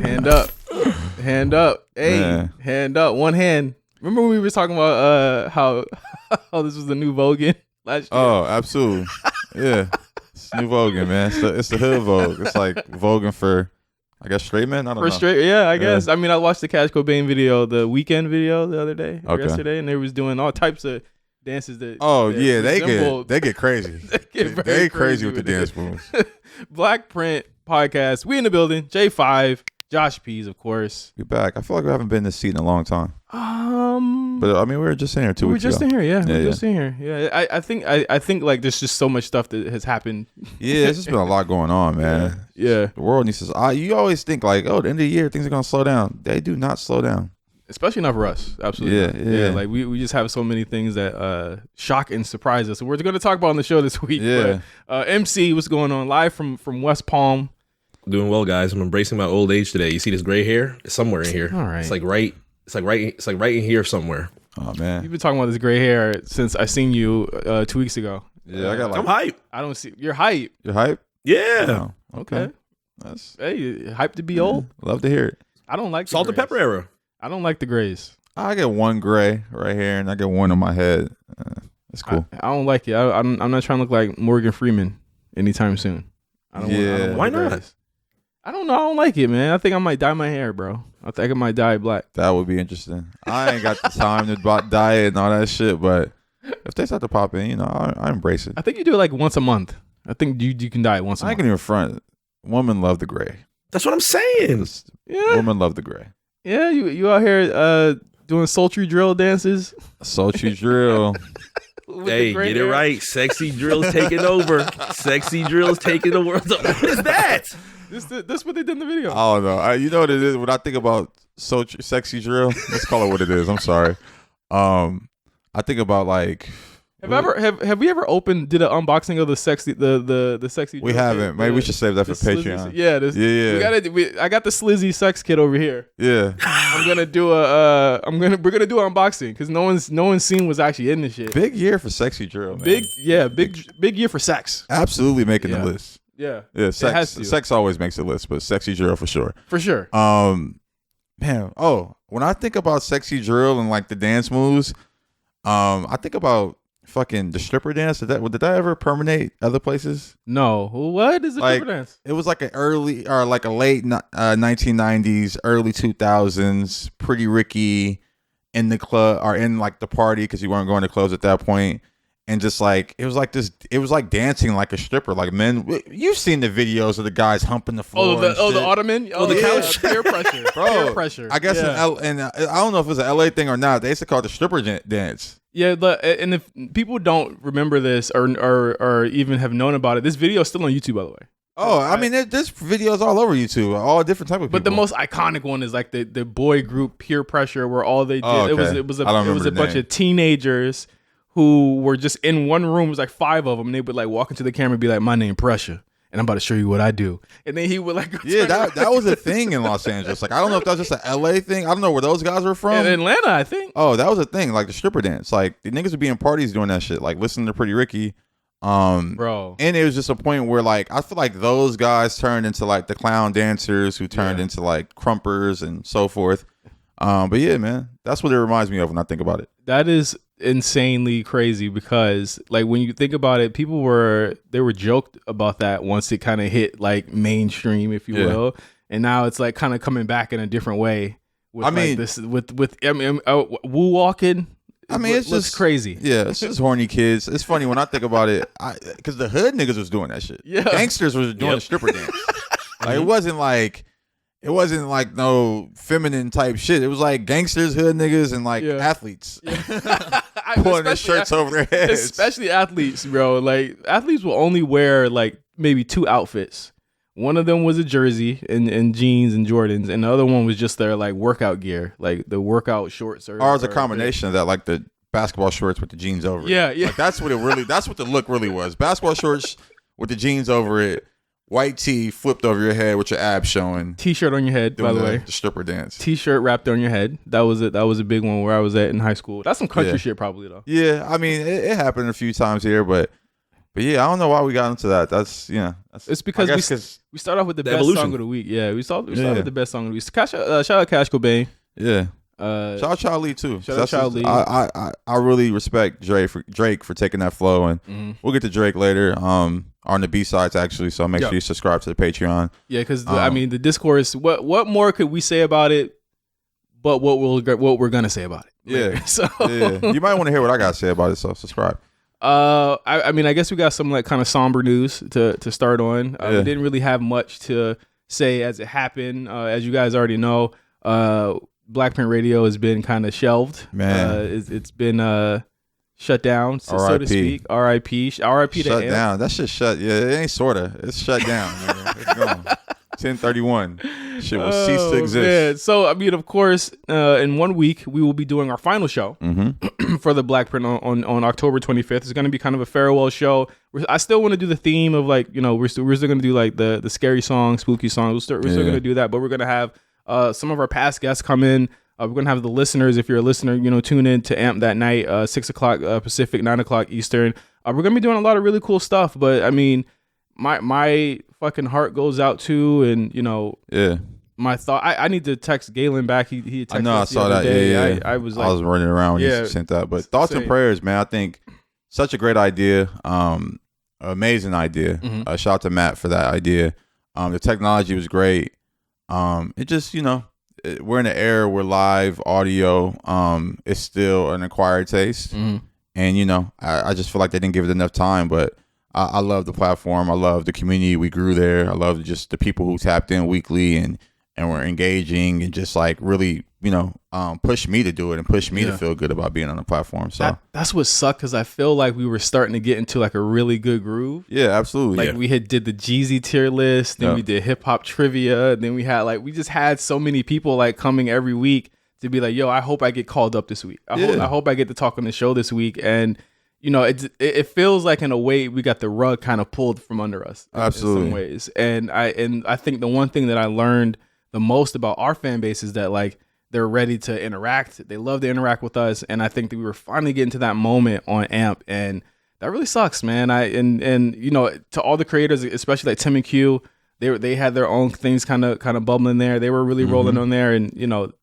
Hand up. Hand up. Hey, man. Hand up. One hand. Remember when we were talking about how this was the new Vogan last year? Oh, absolutely. Yeah. It's new Vogan, man. It's the hood Vogue. It's like Vogan for, I guess, straight men? I don't know. Straight, yeah, I guess. I mean, I watched the Cash Cobain video, the Weekend video the other day, or yesterday, and they was doing all types of dances that. Yeah, they get crazy. they crazy with the dance moves. BlkPrint podcast. We in the building. J5, Josh Pease, of course. We're back. I feel like we haven't been in this seat in a long time. But I mean, we were just in here 2 weeks ago. We were just in here, yeah. We were just in here. Yeah, I think like there's just so much stuff that has happened. Yeah, there's just been a lot going on, man. Yeah. The world needs to. You always think like, oh, the end of the year things are gonna slow down. They do not slow down. Especially not for us. Absolutely. Yeah. Like we just have so many things that shock and surprise us. So we're going to talk about on the show this week. Yeah. But, MC, what's going on? Live from West Palm. Doing well, guys. I'm embracing my old age today. You see this gray hair? It's somewhere in here. All right. It's like right in here somewhere. Oh man. You've been talking about this gray hair since I seen you 2 weeks ago. Yeah, I got like. I'm hype. I don't see you're hype. You're hype? Yeah. Oh, okay. Hey, hype to be old. Love to hear it. I don't like salt and pepper era. I don't like the grays. I get one gray right here, and I get one on my head. That's cool. I don't like it. I'm not trying to look like Morgan Freeman anytime soon. I don't Why not? I don't know. I don't like it, man. I think I might dye my hair, bro. I think I might dye it black. That would be interesting. I ain't got the time to dye it and all that shit, but if they start to pop in, I embrace it. I think you do it like once a month. I think you can dye it once a month. I ain't even front. Women love the gray. That's what I'm saying. Yeah. Women love the gray. Yeah, you out here doing sultry drill dances. Sultry drill. Hey, get it right. Sexy drill's taking over. Sexy drill's taking the world. What is that? This what they did in the video. I don't know. You know what it is? When I think about sexy drill, let's call it what it is. I'm sorry. I think about like. Have we ever did an unboxing of the sexy sexy? We haven't. Maybe we should save that for Patreon. I got the slizzy sex kit over here. Yeah. I'm gonna do we're gonna do an unboxing because no one's seen what's actually in this shit. Big year for sexy drill, man. Big year for sex. Absolutely making the list. Yeah. Yeah. Sex always makes the list, but sexy drill for sure. For sure. Man. Oh, when I think about sexy drill and like the dance moves, I think about fucking the stripper dance. Did that ever permeate other places? No. What is the stripper dance? It was like an early or like a late 1990s, early 2000s. Pretty Ricky in the club or in like the party because you weren't going to clubs at that point, and just like it was like dancing like a stripper, like men. You've seen the videos of the guys humping the floor. The ottoman. The couch. Peer pressure. Bro, peer pressure. I guess I don't know if it was an LA thing or not. They used to call it the stripper dance. Yeah, and if people don't remember this or even have known about it, this video is still on YouTube, by the way. Oh, I mean, there's videos all over YouTube, all different type of people. But the most iconic one is like the boy group Peer Pressure, where all they did it was a bunch of teenagers who were just in one room. It was like 5 of them, and they would like walk into the camera and be like, "My name Pressure, and I'm about to show you what I do." And then he would like, that was a thing in Los Angeles. Like I don't know if that was just an LA thing. I don't know where those guys were from. In Atlanta, I think. Oh, that was a thing, like the stripper dance. Like the niggas would be in parties doing that shit, like listening to Pretty Ricky. Bro. And it was just a point where like I feel like those guys turned into like the clown dancers who turned into like crumpers and so forth. But yeah, man, that's what it reminds me of when I think about it. That is insanely crazy because like when you think about it, people were joked about that once it kind of hit like mainstream, if you will, and now it's like kind of coming back in a different way. With, woo walking. I mean, it's just crazy. Yeah, it's just horny kids. It's funny when I think about it, because the hood niggas was doing that shit. Yeah, gangsters was doing the stripper dance. Like it wasn't like no feminine type shit. It was like gangsters, hood niggas, and like athletes pulling their shirts over their heads. Especially athletes, bro. Like athletes will only wear like maybe 2 outfits. One of them was a jersey and jeans and Jordans, and the other one was just their like workout gear, like the workout shorts. Ours a combination of that, like the basketball shorts with the jeans over it. Yeah. Like, that's what the look really was. Basketball shorts with the jeans over it, white tee flipped over your head with your abs showing. T-shirt on your head, by the way. The stripper dance. T-shirt wrapped on your head. That was a big one where I was at in high school. That's some country shit probably though. Yeah, I mean it happened a few times here, but But yeah, I don't know why we got into that. That's it's because we start off with the best song of the week. Yeah, we start with the best song of the week. Shout out Cash Cobain. Yeah. Shout out Charlie too. Shout out Charlie. I really respect Drake for taking that flow, and we'll get to Drake later. On the B-sides actually, so make sure you subscribe to the Patreon. Yeah, because the discourse. What more could we say about it? But what we're gonna say about it? Yeah. So you might want to hear what I gotta say about it. So subscribe. I mean, I guess we got some like kind of somber news to start on. We didn't really have much to say as it happened. As you guys already know, BlkPrint Radio has been kind of shelved. Man, it's been shut down, so to speak. R.I.P. R.I.P. Shut down. That shit shut. Yeah, it ain't sorta. It's shut down. Man. It's gone. 10/31. Shit will cease to exist. Man. So I mean, of course, in 1 week we will be doing our final show for the BlkPrint on October 25th. It's going to be kind of a farewell show. I still want to do the theme of like, we're still going to do like the scary songs, spooky songs. We're still going to do that, but we're going to have some of our past guests come in. We're going to have the listeners. If you're a listener, tune in to AMP that night, 6 o'clock Pacific, 9 o'clock Eastern. We're going to be doing a lot of really cool stuff. But I mean, my fucking heart goes out to, and my thought. I need to text Galen back. He texted I know I saw that. Day. I was running around when you sent that. But thoughts and prayers, man. I think such a great idea. Amazing idea. Shout out to Matt for that idea. The technology was great. It just we're in an era where live audio is still an acquired taste, and I just feel like they didn't give it enough time. But I love the platform. I love the community we grew there. I love just the people who tapped in weekly and were engaging and just like really push me to do it and push me to feel good about being on the platform. So that's what sucked, because I feel like we were starting to get into like a really good groove. Yeah, absolutely. Like we did the Jeezy tier list, then we did hip hop trivia, and then we just had so many people like coming every week to be like, yo, I hope I get called up this week. I hope I get to talk on the show this week. And it feels like in a way we got the rug kind of pulled from under us. Absolutely. In some ways. And I think the one thing that I learned the most about our fan base is that like they're ready to interact. They love to interact with us. And I think that we were finally getting to that moment on AMP, and that really sucks, man. To all the creators, especially like Tim and Q, they had their own things kind of bubbling there. They were really rolling on there, and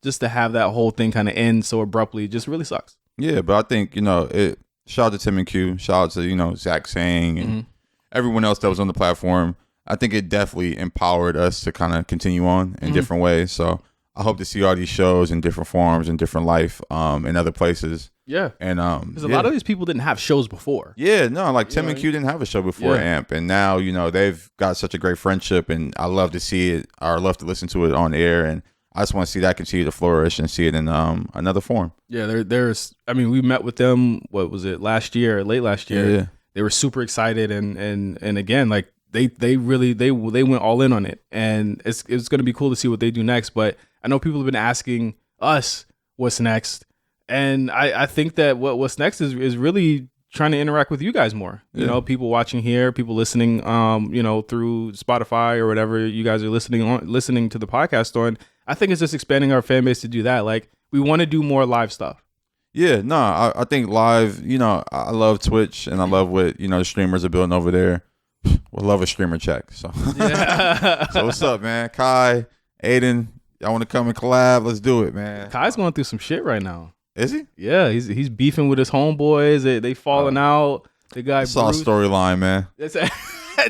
just to have that whole thing kind of end so abruptly just really sucks. Yeah, but I think shout out to Tim and Q, shout out to Zach Sang and everyone else that was on the platform. I think it definitely empowered us to kind of continue on in different ways. So I hope to see all these shows in different forms, in different life, in other places. Yeah. And because a lot of these people didn't have shows before. Yeah, no, like Tim and Q didn't have a show before AMP, and now they've got such a great friendship, and I love to see it, or love to listen to it on air, and I just want to see that continue to flourish and see it in another form. Yeah, there's we met with them, what was it, late last year. Yeah. They were super excited, and again, like they went all in on it, and it's going to be cool to see what they do next. But I know people have been asking us what's next, and I think that what's next is really trying to interact with you guys more. People watching here, people listening through Spotify or whatever you guys are listening to the podcast on. I think it's just expanding our fan base to do that. Like, we want to do more live stuff. Yeah, no, I think live, I love Twitch, and I love what, the streamers are building over there. We'll love a streamer check. So, so what's up, man? Kai, Aiden, y'all want to come and collab? Let's do it, man. Kai's going through some shit right now. Is he? Yeah, he's beefing with his homeboys. They falling out. The guy saw a storyline, man.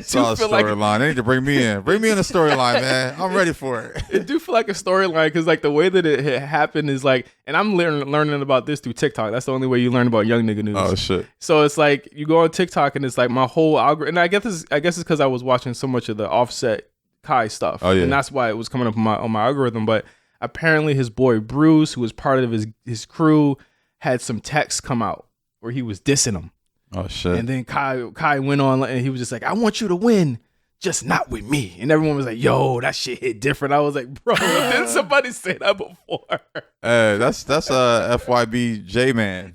Saw a storyline. They need to bring me in. Bring me in the storyline, man. I'm ready for it. It do feel like a storyline, because like the way that it happened is like, and I'm learning about this through TikTok. That's the only way you learn about young nigga news. Oh shit. So it's like you go on TikTok, and it's like my whole algorithm. And I guess it's because I was watching so much of the Offset Kai stuff. Oh yeah. And that's why it was coming up on my algorithm. But apparently his boy Bruce, who was part of his crew, had some texts come out where he was dissing him. Oh shit. And then Kai went on, and he was just like, I want you to win, just not with me. And everyone was like, yo, that shit hit different. I was like, bro, didn't somebody say that before? That's FYB J-Man.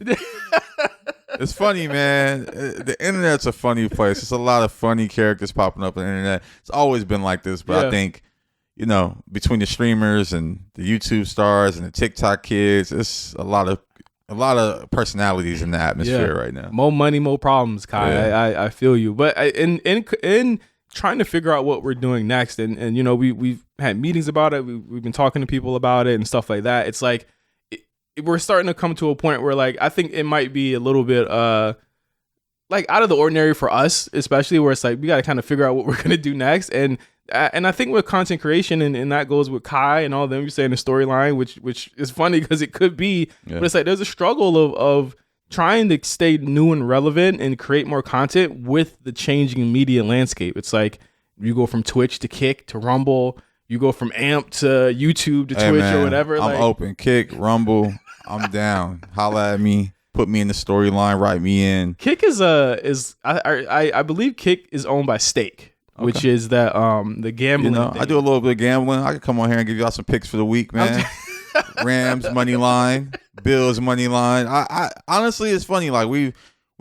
It's funny, man. The internet's a funny place. There's a lot of funny characters popping up on the internet. It's always been like this, but I think, between the streamers and the YouTube stars and the TikTok kids, it's a lot of a lot of personalities in the atmosphere right now. More money, more problems, Kai. Yeah. I feel you. But in trying to figure out what we're doing next, and you know, we've had meetings about it. We've been talking to people about it and stuff like that. It's like we're starting to come to a point where, like, I think it might be a little bit like out of the ordinary for us, especially, where it's like we got to kind of figure out what we're gonna do next. And I think with content creation, and that goes with Kai and all of them, you're saying the storyline, which is funny because it could be, but it's like there's a struggle of trying to stay new and relevant and create more content with the changing media landscape. It's like you go from Twitch to Kick to Rumble, you go from AMP to YouTube to Twitch, man, or whatever. I'm open. Kick, Rumble, I'm down. Holla at me. Put me in the storyline. Write me in. Kick is I believe Kick is owned by Stake, which is that the gambling. You know, I do a little bit of gambling. I could come on here and give y'all some picks for the week, man. Rams money line, Bills money line. I honestly, it's funny. Like we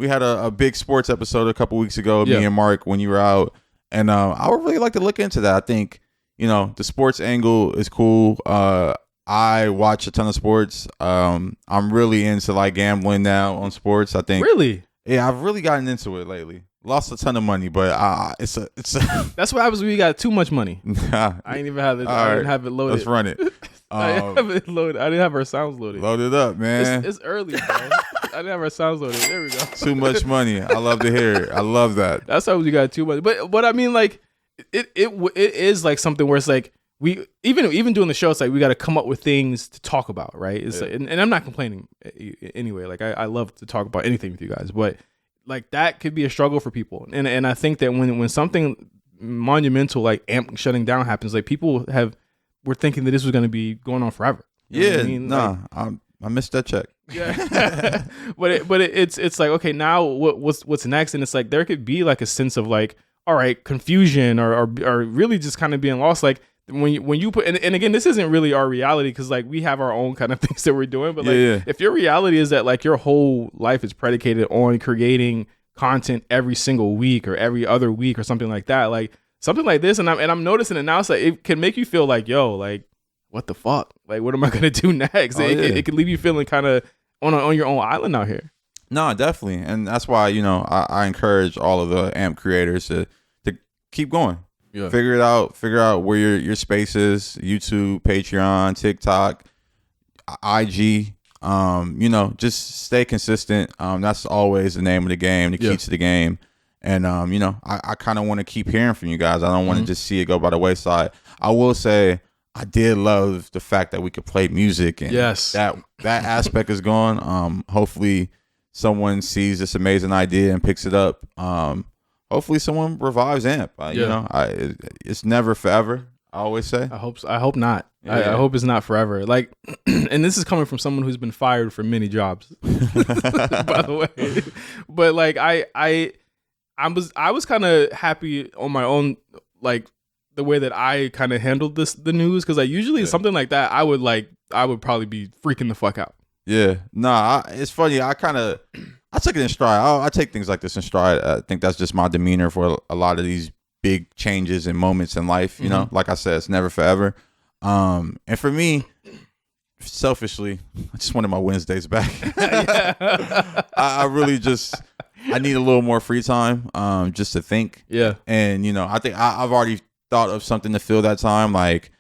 had a big sports episode a couple weeks ago, me and Mark, when you were out, and I would really like to look into that. I think, you know, the sports angle is cool. I watch a ton of sports. I'm really into like gambling now on sports. I think really, yeah, I've really gotten into it lately. Lost a ton of money, but it's a. That's what happens when you got too much money. I ain't even have it. I didn't have it loaded. Let's run it. I didn't have it loaded. I didn't have our sounds loaded. Load it up, man. It's early, bro. I didn't have our sounds loaded. There we go. Too much money. I love to hear it. I love that. That's how you got too much. But I mean, like, it is like something where it's like we even doing the show, it's like we got to come up with things to talk about, right? It's like, and I'm not complaining anyway. Like I love to talk about anything with you guys, but like that could be a struggle for people. And I think that when something monumental like AMP shutting down happens, like people we're thinking that this was going to be going on forever. You know what I mean? Nah, like, I missed that check. Yeah, but it's like, okay, now what's next? And it's like there could be like a sense of like, all right, confusion or really just kind of being lost. Like when you put and again, this isn't really our reality because like we have our own kind of things that we're doing. But like if your reality is that like your whole life is predicated on creating content every single week or every other week or something like that, like something like this, and I'm noticing it now. It's like it can make you feel like, yo, like what the fuck? Like what am I gonna do next? It can leave you feeling kind of on your own island out here. No, definitely, and that's why, you know, I encourage all of the AMP creators to keep going. Yeah. Figure it out. Figure out where your space is. YouTube, Patreon, TikTok, IG. You know, just stay consistent. That's always the name of the game, the key to the game. And you know, I kind of want to keep hearing from you guys. I don't want to just see it go by the wayside. I will say I did love the fact that we could play music, and that aspect is gone. Hopefully someone sees this amazing idea and picks it up. Hopefully someone revives AMP. You know, it's never forever, I always say. I hope not. I hope it's not forever. Like, and this is coming from someone who's been fired from many jobs, by the way. But like, I was kind of happy on my own, like the way that I kind of handled the news, because I usually something like that I would probably be freaking the fuck out. Yeah, nah, it's funny. I took it in stride. I take things like this in stride. I think that's just my demeanor for a lot of these big changes and moments in life. You know, like I said, it's never forever. And for me, selfishly, I just wanted my Wednesdays back. I really I need a little more free time, just to think. Yeah. And, you know, I think I've already thought of something to fill that time. Like,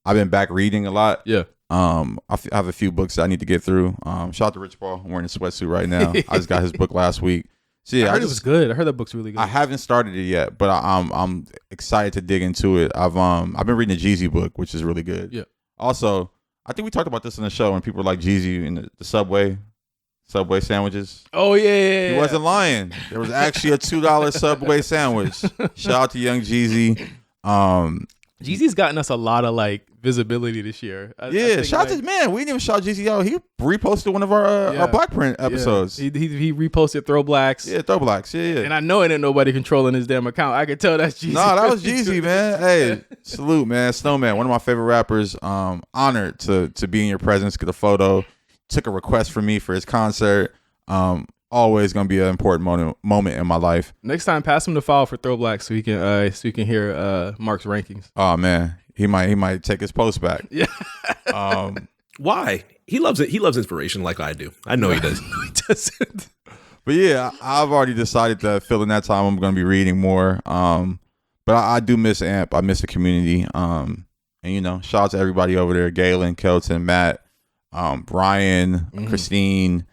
I've been back reading a lot. Yeah. I have a few books that I need to get through. Shout out to Rich Paul. I'm wearing a sweatsuit right now. I just got his book last week. So yeah, I heard it was good. I heard that book's really good. I haven't started it yet, but I'm excited to dig into it. I've been reading the Jeezy book, which is really good. Yeah. Also, I think we talked about this on the show when people were like Jeezy in the Subway sandwiches. Oh yeah. He wasn't lying. There was actually a $2 Subway sandwich. Shout out to Young Jeezy. Jeezy's gotten us a lot of like visibility this year. Shout out to man. We didn't even shout Jeezy out. He reposted one of our BlkPrint episodes. He reposted Throwblacks. Yeah, Throwblacks. Yeah. And I know it ain't nobody controlling his damn account. I could tell that's Jeezy. No, that was Jeezy, man. Hey, salute, man. Snowman, one of my favorite rappers. Honored to be in your presence, get a photo. Took a request from me for his concert. Always gonna be an important moment in my life. Next time, pass him the file for Throwblacks so he can hear Mark's rankings. Oh man, he might take his post back. Yeah. Why? He loves it. He loves inspiration like I do. I know he does. He doesn't. But yeah, I've already decided that filling that time, I'm going to be reading more. But I do miss AMP. I miss the community. And, shout out to everybody over there. Galen, Kelton, Matt, Brian, Christine.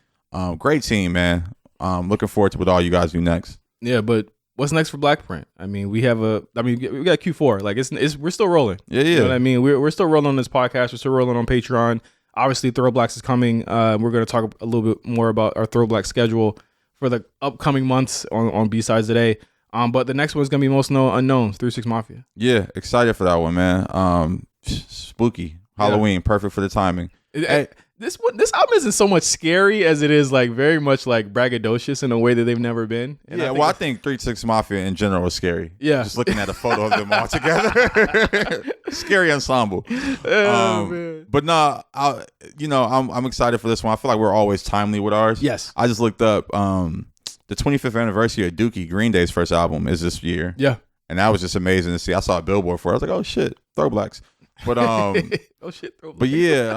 Great team, man. Looking forward to what all you guys do next. Yeah, but what's next for BlkPrint? I mean, we got Q4. Like we're still rolling. Yeah. You know what I mean? We're still rolling on this podcast. We're still rolling on Patreon. Obviously, Throwblacks is coming. We're going to talk a little bit more about our Throwblack schedule for the upcoming months on B-Sides today. But the next one is going to be Most Unknowns, 3-6 Mafia. Yeah, excited for that one, man. Spooky. Halloween, perfect for the timing. This album isn't so much scary as it is like very much like braggadocious in a way that they've never been. And I think 3-6 Mafia in general is scary. Yeah, just looking at a photo of them all together, scary ensemble. Man. But nah, I'm excited for this one. I feel like we're always timely with ours. Yes, I just looked up the 25th anniversary of Dookie, Green Day's first album, is this year. Yeah, and that was just amazing to see. I saw a billboard for it. I was like, oh shit, Throwblacks. But oh shit, but yeah,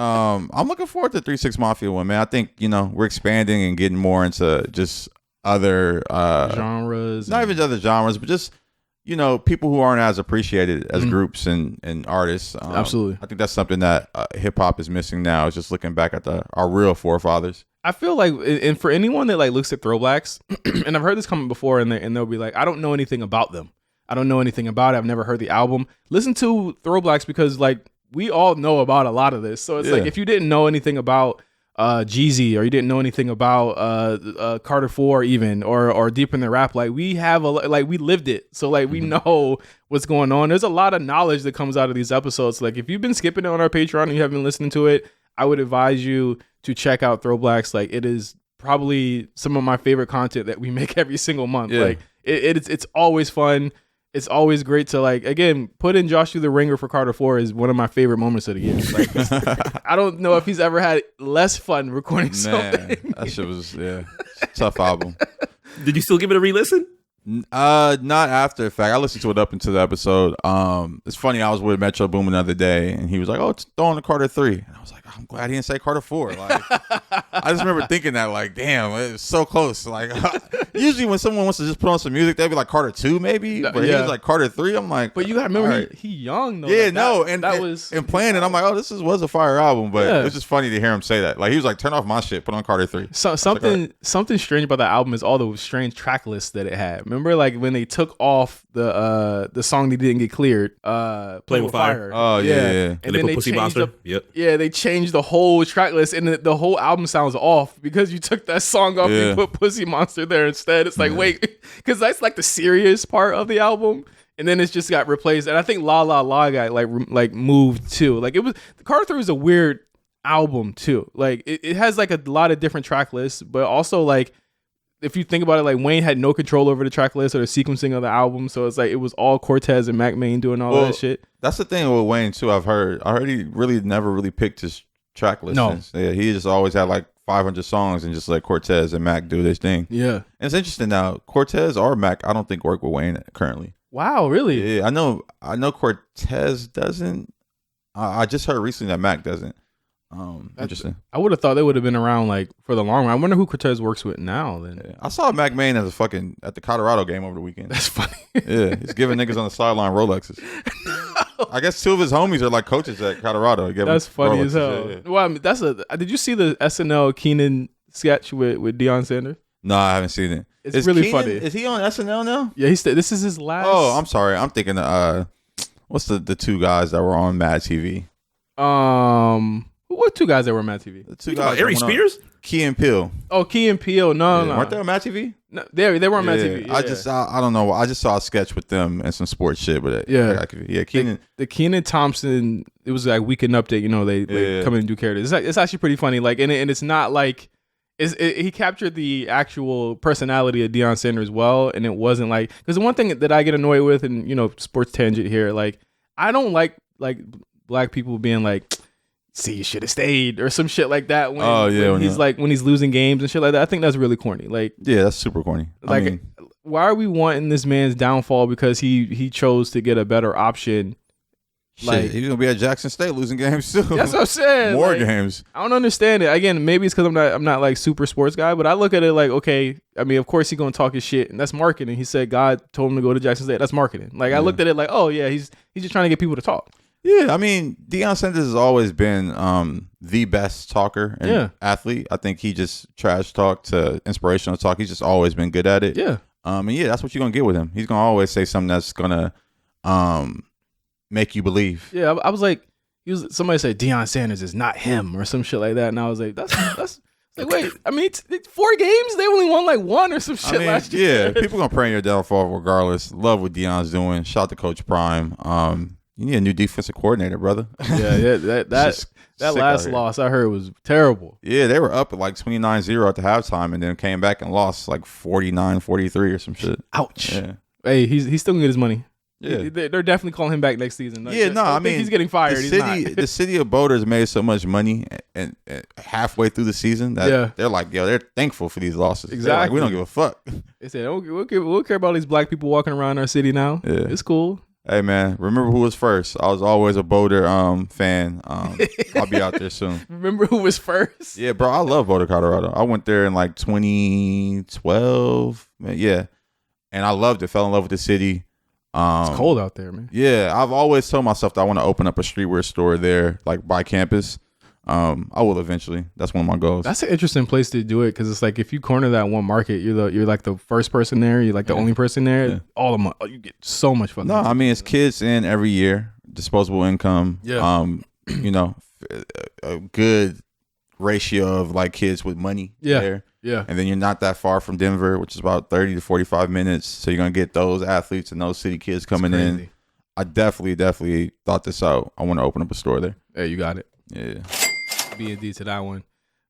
I'm looking forward to 3-6 Mafia one, man. I think we're expanding and getting more into just other genres, not even other genres, but just people who aren't as appreciated as groups and artists. Absolutely, I think that's something that hip hop is missing now. Is just looking back at our real forefathers. I feel like, and for anyone that like looks at Throwblacks, and I've heard this comment before, and they'll be like, I don't know anything about them. I don't know anything about it. I've never heard the album. Listen to Throwblacks because like we all know about a lot of this. So it's like if you didn't know anything about Jeezy, or you didn't know anything about Carter 4 even, or Deep in the Rap, like we have we lived it. So like we know what's going on. There's a lot of knowledge that comes out of these episodes. Like if you've been skipping it on our Patreon and you haven't been listening to it, I would advise you to check out Throwblacks. Like it is probably some of my favorite content that we make every single month. Yeah. Like it's always fun. It's always great to again put in Josh Through the Ringer for Carter 4 is one of my favorite moments of the year. Like, I don't know if he's ever had less fun recording something. That shit was tough album. Did you still give it a re-listen? Not after the fact. I listened to it up until the episode. It's funny. I was with Metro Boomin the other day, and he was like, "Oh, it's throwing the Carter 3." And I was like, "I'm glad he didn't say Carter 4." Like, I just remember thinking that, like, damn, it was so close. Like, usually when someone wants to just put on some music, they'd be like Carter 2, maybe. But he was like Carter 3. I'm like, but you gotta remember, he young though. Yeah, like, and playing it, I'm like, oh, this was a fire album. But it was just funny to hear him say that. Like, he was like, turn off my shit, put on Carter 3. So something strange about that album is all the strange track lists that it had. Remember, like when they took off the song that didn't get cleared, Playing with Fire. Oh yeah. And then they Pussy Monster. Yeah, they changed the whole track list, and the whole album sounds off because you took that song off and you put Pussy Monster there instead. It's like, wait, because that's like the serious part of the album, and then it's just got replaced. And I think La La La got like moved too. Like it was, Carter 3 was a weird album too. Like it has like a lot of different track lists, but also like if you think about it, like Wayne had no control over the track list or the sequencing of the album, so it's like it was all Cortez and Mac Main doing all that shit. That's the thing with Wayne too. I heard he really never really picked his track list. No, he just always had like 500 songs and just let Cortez and Mac do this thing. Yeah, and it's interesting now. Cortez or Mac, I don't think work with Wayne currently. Wow, really? Yeah, I know Cortez doesn't. I just heard recently that Mac doesn't. Interesting. I would have thought they would have been around like for the long run. I wonder who Cortez works with now. Then I saw Mac Main at the Colorado game over the weekend. That's funny. Yeah, he's giving niggas on the sideline Rolexes. I guess two of his homies are like coaches at Colorado. That's funny Rolexes. As hell. Yeah. Well, I mean, did you see the SNL Keenan sketch with Deion Sanders? No, I haven't seen it. It's really funny. Is he on SNL now? Yeah, this is his last. Oh, I'm sorry. I'm thinking what's the two guys that were on Mad TV? What two guys that were on Mad TV? The two guys. Ari Spears? Key and Peele. Oh, Key and Peele. No. Weren't they on Mad TV? No, they were on Mad TV. Yeah. I don't know. I just saw a sketch with them and some sports shit. But Keenan. The Keenan Thompson. It was like Weekend Update. They come in and do characters. It's actually pretty funny. Like, and it's not like. He captured the actual personality of Deion Sanders well, and it wasn't like, because the one thing that I get annoyed with, and sports tangent here, like I don't like black people being like, see, you should have stayed or some shit like that when he's losing games and shit like that. I think that's really corny. Like, yeah, that's super corny. Like, why are we wanting this man's downfall because he chose to get a better option Shit, he's gonna be at Jackson State losing games too. That's what I'm saying. More games. I don't understand it. Again, maybe it's because I'm not like super sports guy, but I look at it like, okay, I mean, of course he's gonna talk his shit, and that's marketing. He said God told him to go to Jackson State. That's marketing. Like I looked at it like, oh yeah, he's just trying to get people to talk. Yeah, I mean, Deion Sanders has always been the best talker and athlete. I think he just trash talk to inspirational talk. He's just always been good at it. Yeah. And that's what you're gonna get with him. He's gonna always say something that's gonna make you believe. Yeah, I was like, somebody said Deion Sanders is not him or some shit like that, and I was like, that's like, wait, I mean, 4 games, they only won like 1 or some shit last year. Yeah, people gonna pray in your downfall regardless. Love what Deion's doing. Shout out to Coach Prime. You need a new defensive coordinator, brother. Yeah, that last loss I heard was terrible. Yeah, they were up at like 29-0 at the halftime and then came back and lost like 49-43 or some shit. Ouch. Yeah. Hey, he's still gonna get his money. Yeah, they're definitely calling him back next season. Like, I mean, he's getting fired. The city of Boulder's made so much money and halfway through the season that they're like, they're thankful for these losses. Exactly, like, we don't give a fuck. They said we'll care about these black people walking around our city now. Yeah, it's cool. Hey man, remember who was first? I was always a Boulder fan. I'll be out there soon. Remember who was first? Yeah, bro, I love Boulder, Colorado. I went there in like 2012. Yeah, and I loved it. Fell in love with the city. It's cold out there, man. Yeah, I've always told myself that I want to open up a streetwear store there, like by campus. I will eventually. That's one of my goals. That's an interesting place to do it because it's like if you corner that one market, you're like the first person there. You're like the only person there. Yeah. All the money, you get so much fucking. No, I mean it's kids in every year, disposable income. Yeah. A good ratio of like kids with money. Yeah. There. Yeah. And then you're not that far from Denver, which is about 30 to 45 minutes. So you're going to get those athletes and those city kids coming in. I definitely thought this out. I want to open up a store there. Hey, you got it. Yeah. B&D to that one.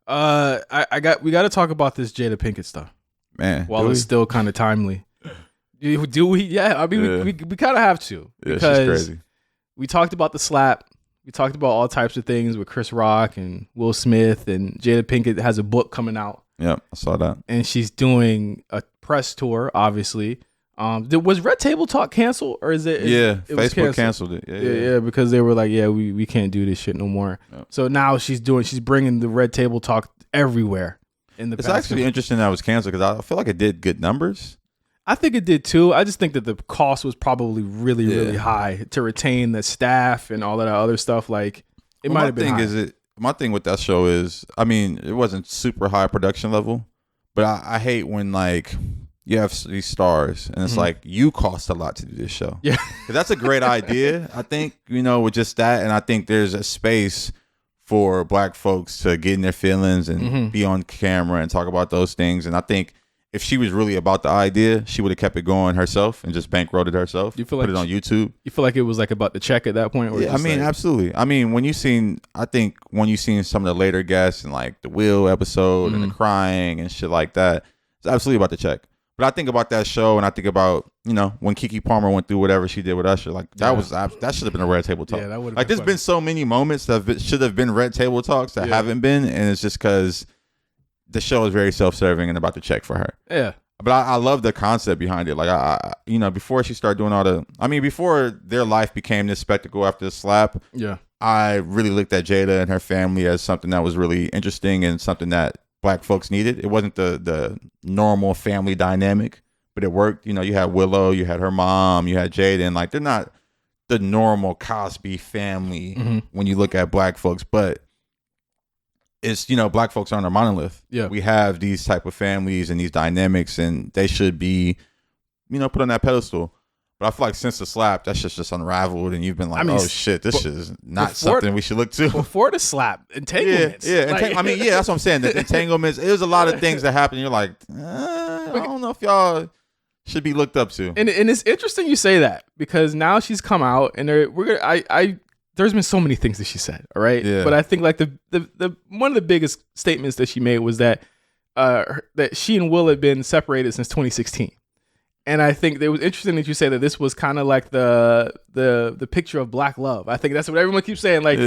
We got to talk about this Jada Pinkett stuff. Man. While it's still kind of timely. Do we? Yeah. I mean, we kind of have to. Yeah, because she's crazy. We talked about the slap. We talked about all types of things with Chris Rock and Will Smith, and Jada Pinkett has a book coming out. Yep, I saw that. And she's doing a press tour, obviously. Was Red Table Talk canceled, or is it? Facebook canceled it. Yeah, because they were like, we can't do this shit no more. Yep. So now she's bringing the Red Table Talk everywhere. It's actually interesting that it was canceled because I feel like it did good numbers. I think it did too. I just think that the cost was probably really, really high to retain the staff and all that other stuff. Like it might have been high. My thing with that show is, I mean, it wasn't super high production level, but I hate when like you have these stars and it's like you cost a lot to do this show. Yeah, that's a great idea. I think with just that, and I think there's a space for black folks to get in their feelings and be on camera and talk about those things. And I think if she was really about the idea, she would have kept it going herself and just bankrolled it herself. You feel like put it on YouTube. You feel like it was like about the check at that point? Or yeah, I mean, absolutely. I mean, when you seen some of the later guests and like the Will episode and the crying and shit like that, it's absolutely about the check. But I think about that show and I think about, when Keke Palmer went through whatever she did with Usher, like that should have been a Red Table Talk. Yeah, that would have like there's been so many moments that should have been Red Table Talks that haven't been, and it's just because the show is very self-serving and about to check for her. Yeah. But I love the concept behind it. Like, before she started doing before their life became this spectacle after the slap, I really looked at Jada and her family as something that was really interesting and something that black folks needed. It wasn't the normal family dynamic, but it worked. You had Willow, you had her mom, you had Jada, and like, they're not the normal Cosby family when you look at black folks, but it's, black folks aren't a monolith. Yeah. We have these type of families and these dynamics, and they should be, put on that pedestal. But I feel like since the slap, that shit's just unraveled, and you've been like, oh shit, this shit is not something we should look to. Before the slap, entanglements. Yeah. That's what I'm saying. The entanglements, it was a lot of things that happened. You're like, I don't know if y'all should be looked up to. And it's interesting you say that, because now she's come out, and there's been so many things that she said, all right? Yeah. But I think like the one of the biggest statements that she made was that that she and Will had been separated since 2016. And I think it was interesting that you say that this was kind of like the picture of black love. I think that's what everyone keeps saying. Like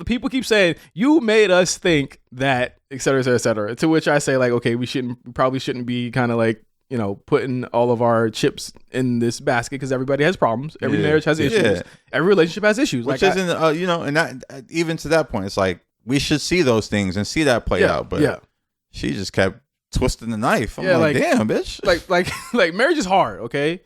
people keep saying, you made us think that, et cetera, et cetera, et cetera. To which I say like, okay, we probably shouldn't be kind of like putting all of our chips in this basket because everybody has problems. Every marriage has issues. Yeah. Every relationship has issues. Which isn't, and that even to that point, it's like we should see those things and see that play out. But she just kept twisting the knife. I'm like, damn, bitch. Like marriage is hard. Okay,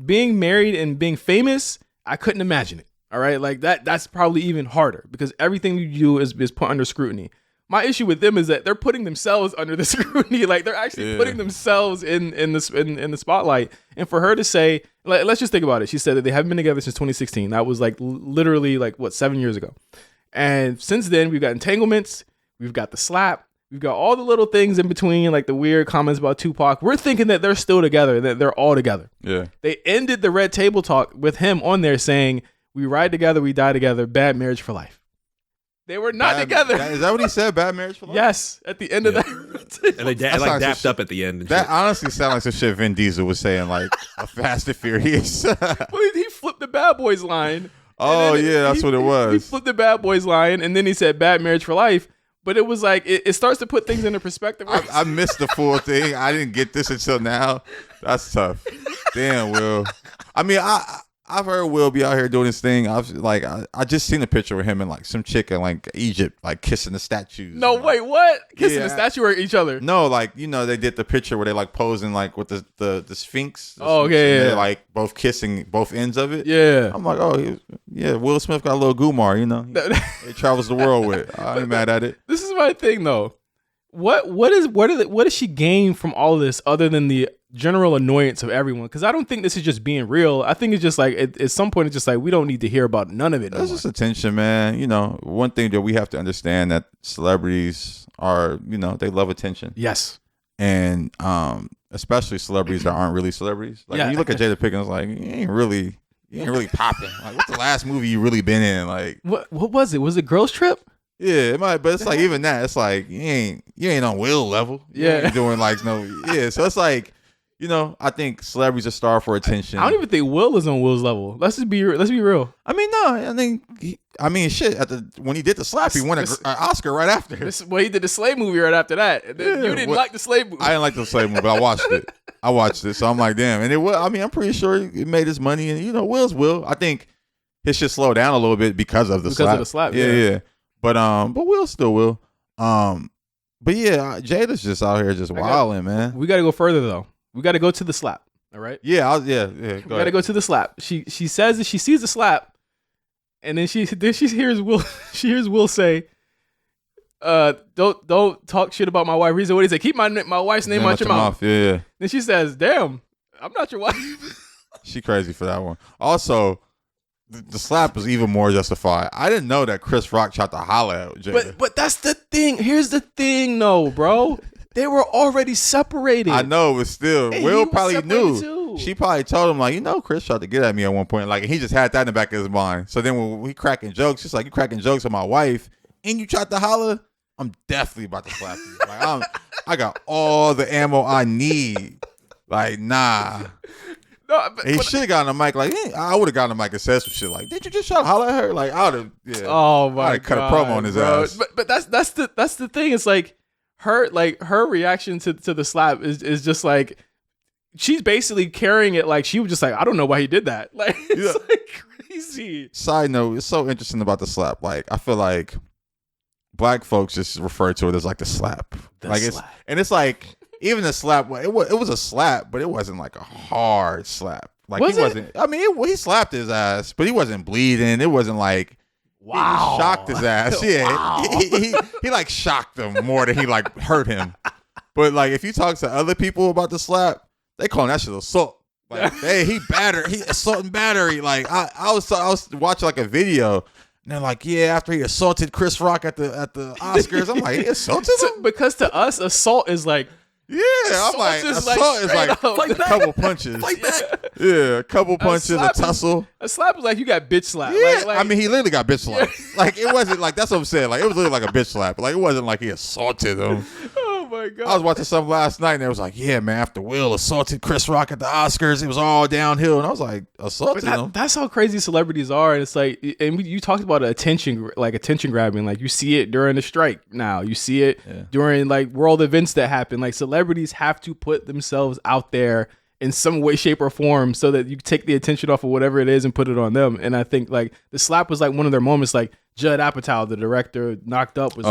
being married and being famous, I couldn't imagine it. All right, like that's probably even harder because everything you do is put under scrutiny. My issue with them is that they're putting themselves under the scrutiny. Like they're actually putting themselves in the spotlight. And for her to say, let's just think about it. She said that they haven't been together since 2016. That was like literally 7 years ago. And since then, we've got entanglements. We've got the slap. We've got all the little things in between, like the weird comments about Tupac. We're thinking that they're still together, that they're all together. Yeah. They ended the Red Table Talk with him on there saying, "We ride together, we die together. Bad marriage for life." They were not together. Is that what he said? Bad marriage for life? Yes, at the end of that. And they dapped up at the end. That honestly sounds like some shit Vin Diesel was saying, like a Fast and Furious. Well, he flipped the Bad Boys line. Oh, yeah, that's what it was. He flipped the Bad Boys line, and then he said bad marriage for life. But it was like, it starts to put things into perspective. I missed the full thing. I didn't get this until now. That's tough. Damn, Will. I mean, I've heard Will be out here doing this thing. I just seen a picture of him and like some chick in like Egypt, like kissing the statues. No, wait, what? Kissing the statue or each other? No, like they did the picture where they like posing like with the Sphinx. Oh, okay, they're like both kissing both ends of it. Yeah, I'm like, Will Smith got a little Gumar, he travels the world with. I ain't mad at it. This is my thing though. What does she gain from all of this other than the general annoyance of everyone? Because I don't think this is just being real. I think it's just like at some point it's just like we don't need to hear about none of it. That's just attention, man. One thing that we have to understand that celebrities are, they love attention. Yes, and especially celebrities that aren't really celebrities. Like when you look at Jada Pinkett, like you ain't really popping. Like what's the last movie you really been in? Like what was it? Was it Girls Trip? Yeah, it might, but it's like even that. It's like you ain't on Will level. You ain't doing like no. Yeah, so it's like I think celebrities are starved for attention. I don't even think Will is on Will's level. Let's be real. I mean, no, I mean, shit. When he did the slap, he won an Oscar right after. He did the Slave movie right after that. And then you didn't like the Slave movie. I didn't like the Slave movie, but I watched it. So I'm like, damn. And it was. I mean, I'm pretty sure it made his money. And Will's Will. I think his shit slowed down a little bit because of the slap. Because of the slap. Yeah. But Will still will. But yeah, Jada's just out here just wilding, man. We got to go further though. We got to go to the slap. All right. Yeah. We got to go to the slap. She says that she sees the slap, and then she hears Will. She hears Will say, "Don't talk shit about my wife." He said, "What did he say? Keep my wife's name out your mouth." Yeah. Then she says, "Damn, I'm not your wife." She crazy for that one. Also, the slap is even more justified. I didn't know that Chris Rock tried to holler at Jada. But that's the thing. Here's the thing, though, bro. They were already separated. I know, but still, Will probably knew. Too. She probably told him, like, Chris tried to get at me at one point. Like, he just had that in the back of his mind. So then when we cracking jokes, she's like, you cracking jokes on my wife, and you tried to holler, I'm definitely about to slap you. Like, I got all the ammo I need. Like, nah. No, he should have gotten a mic. Like, I would have gotten a mic and said some shit. Like, did you just try to holler at her? Like, I would have. Yeah. Oh my god. Cut a promo on his ass. But that's the thing. It's like her reaction to the slap is just like she's basically carrying it like she was just like, I don't know why he did that. Like it's like crazy. Side note, it's so interesting about the slap. Like, I feel like black folks just refer to it as like the slap. It's like. Even the slap, it was a slap, but it wasn't like a hard slap. Like he wasn't. I mean, he slapped his ass, but he wasn't bleeding. It wasn't like he shocked his ass. Yeah, wow. he like shocked him more than he like hurt him. But like if you talk to other people about the slap, they call that shit assault. Like he assault and battery. Like I was watching like a video. And they're like, yeah, after he assaulted Chris Rock at the Oscars, I'm like, he assaulted him? Because to us, assault is like. Yeah, I'm like, assault is like a couple punches. Yeah, a couple punches, a tussle. A slap is like you got bitch slap. Yeah, I mean, he literally got bitch slap. Like, it wasn't like, that's what I'm saying. Like, it was literally like a bitch slap. Like, it wasn't like he assaulted him. Oh my my God. I was watching something last night and it was like, yeah, man, after Will assaulted Chris Rock at the Oscars, it was all downhill. And I was like, assaulted him? That's how crazy celebrities are. And it's like, and you talked about attention grabbing. Like you see it during the strike now. You see it during like world events that happen. Like celebrities have to put themselves out there in some way, shape, or form so that you take the attention off of whatever it is and put it on them. And I think like the slap was like one of their moments. Like Judd Apatow, the director, knocked up was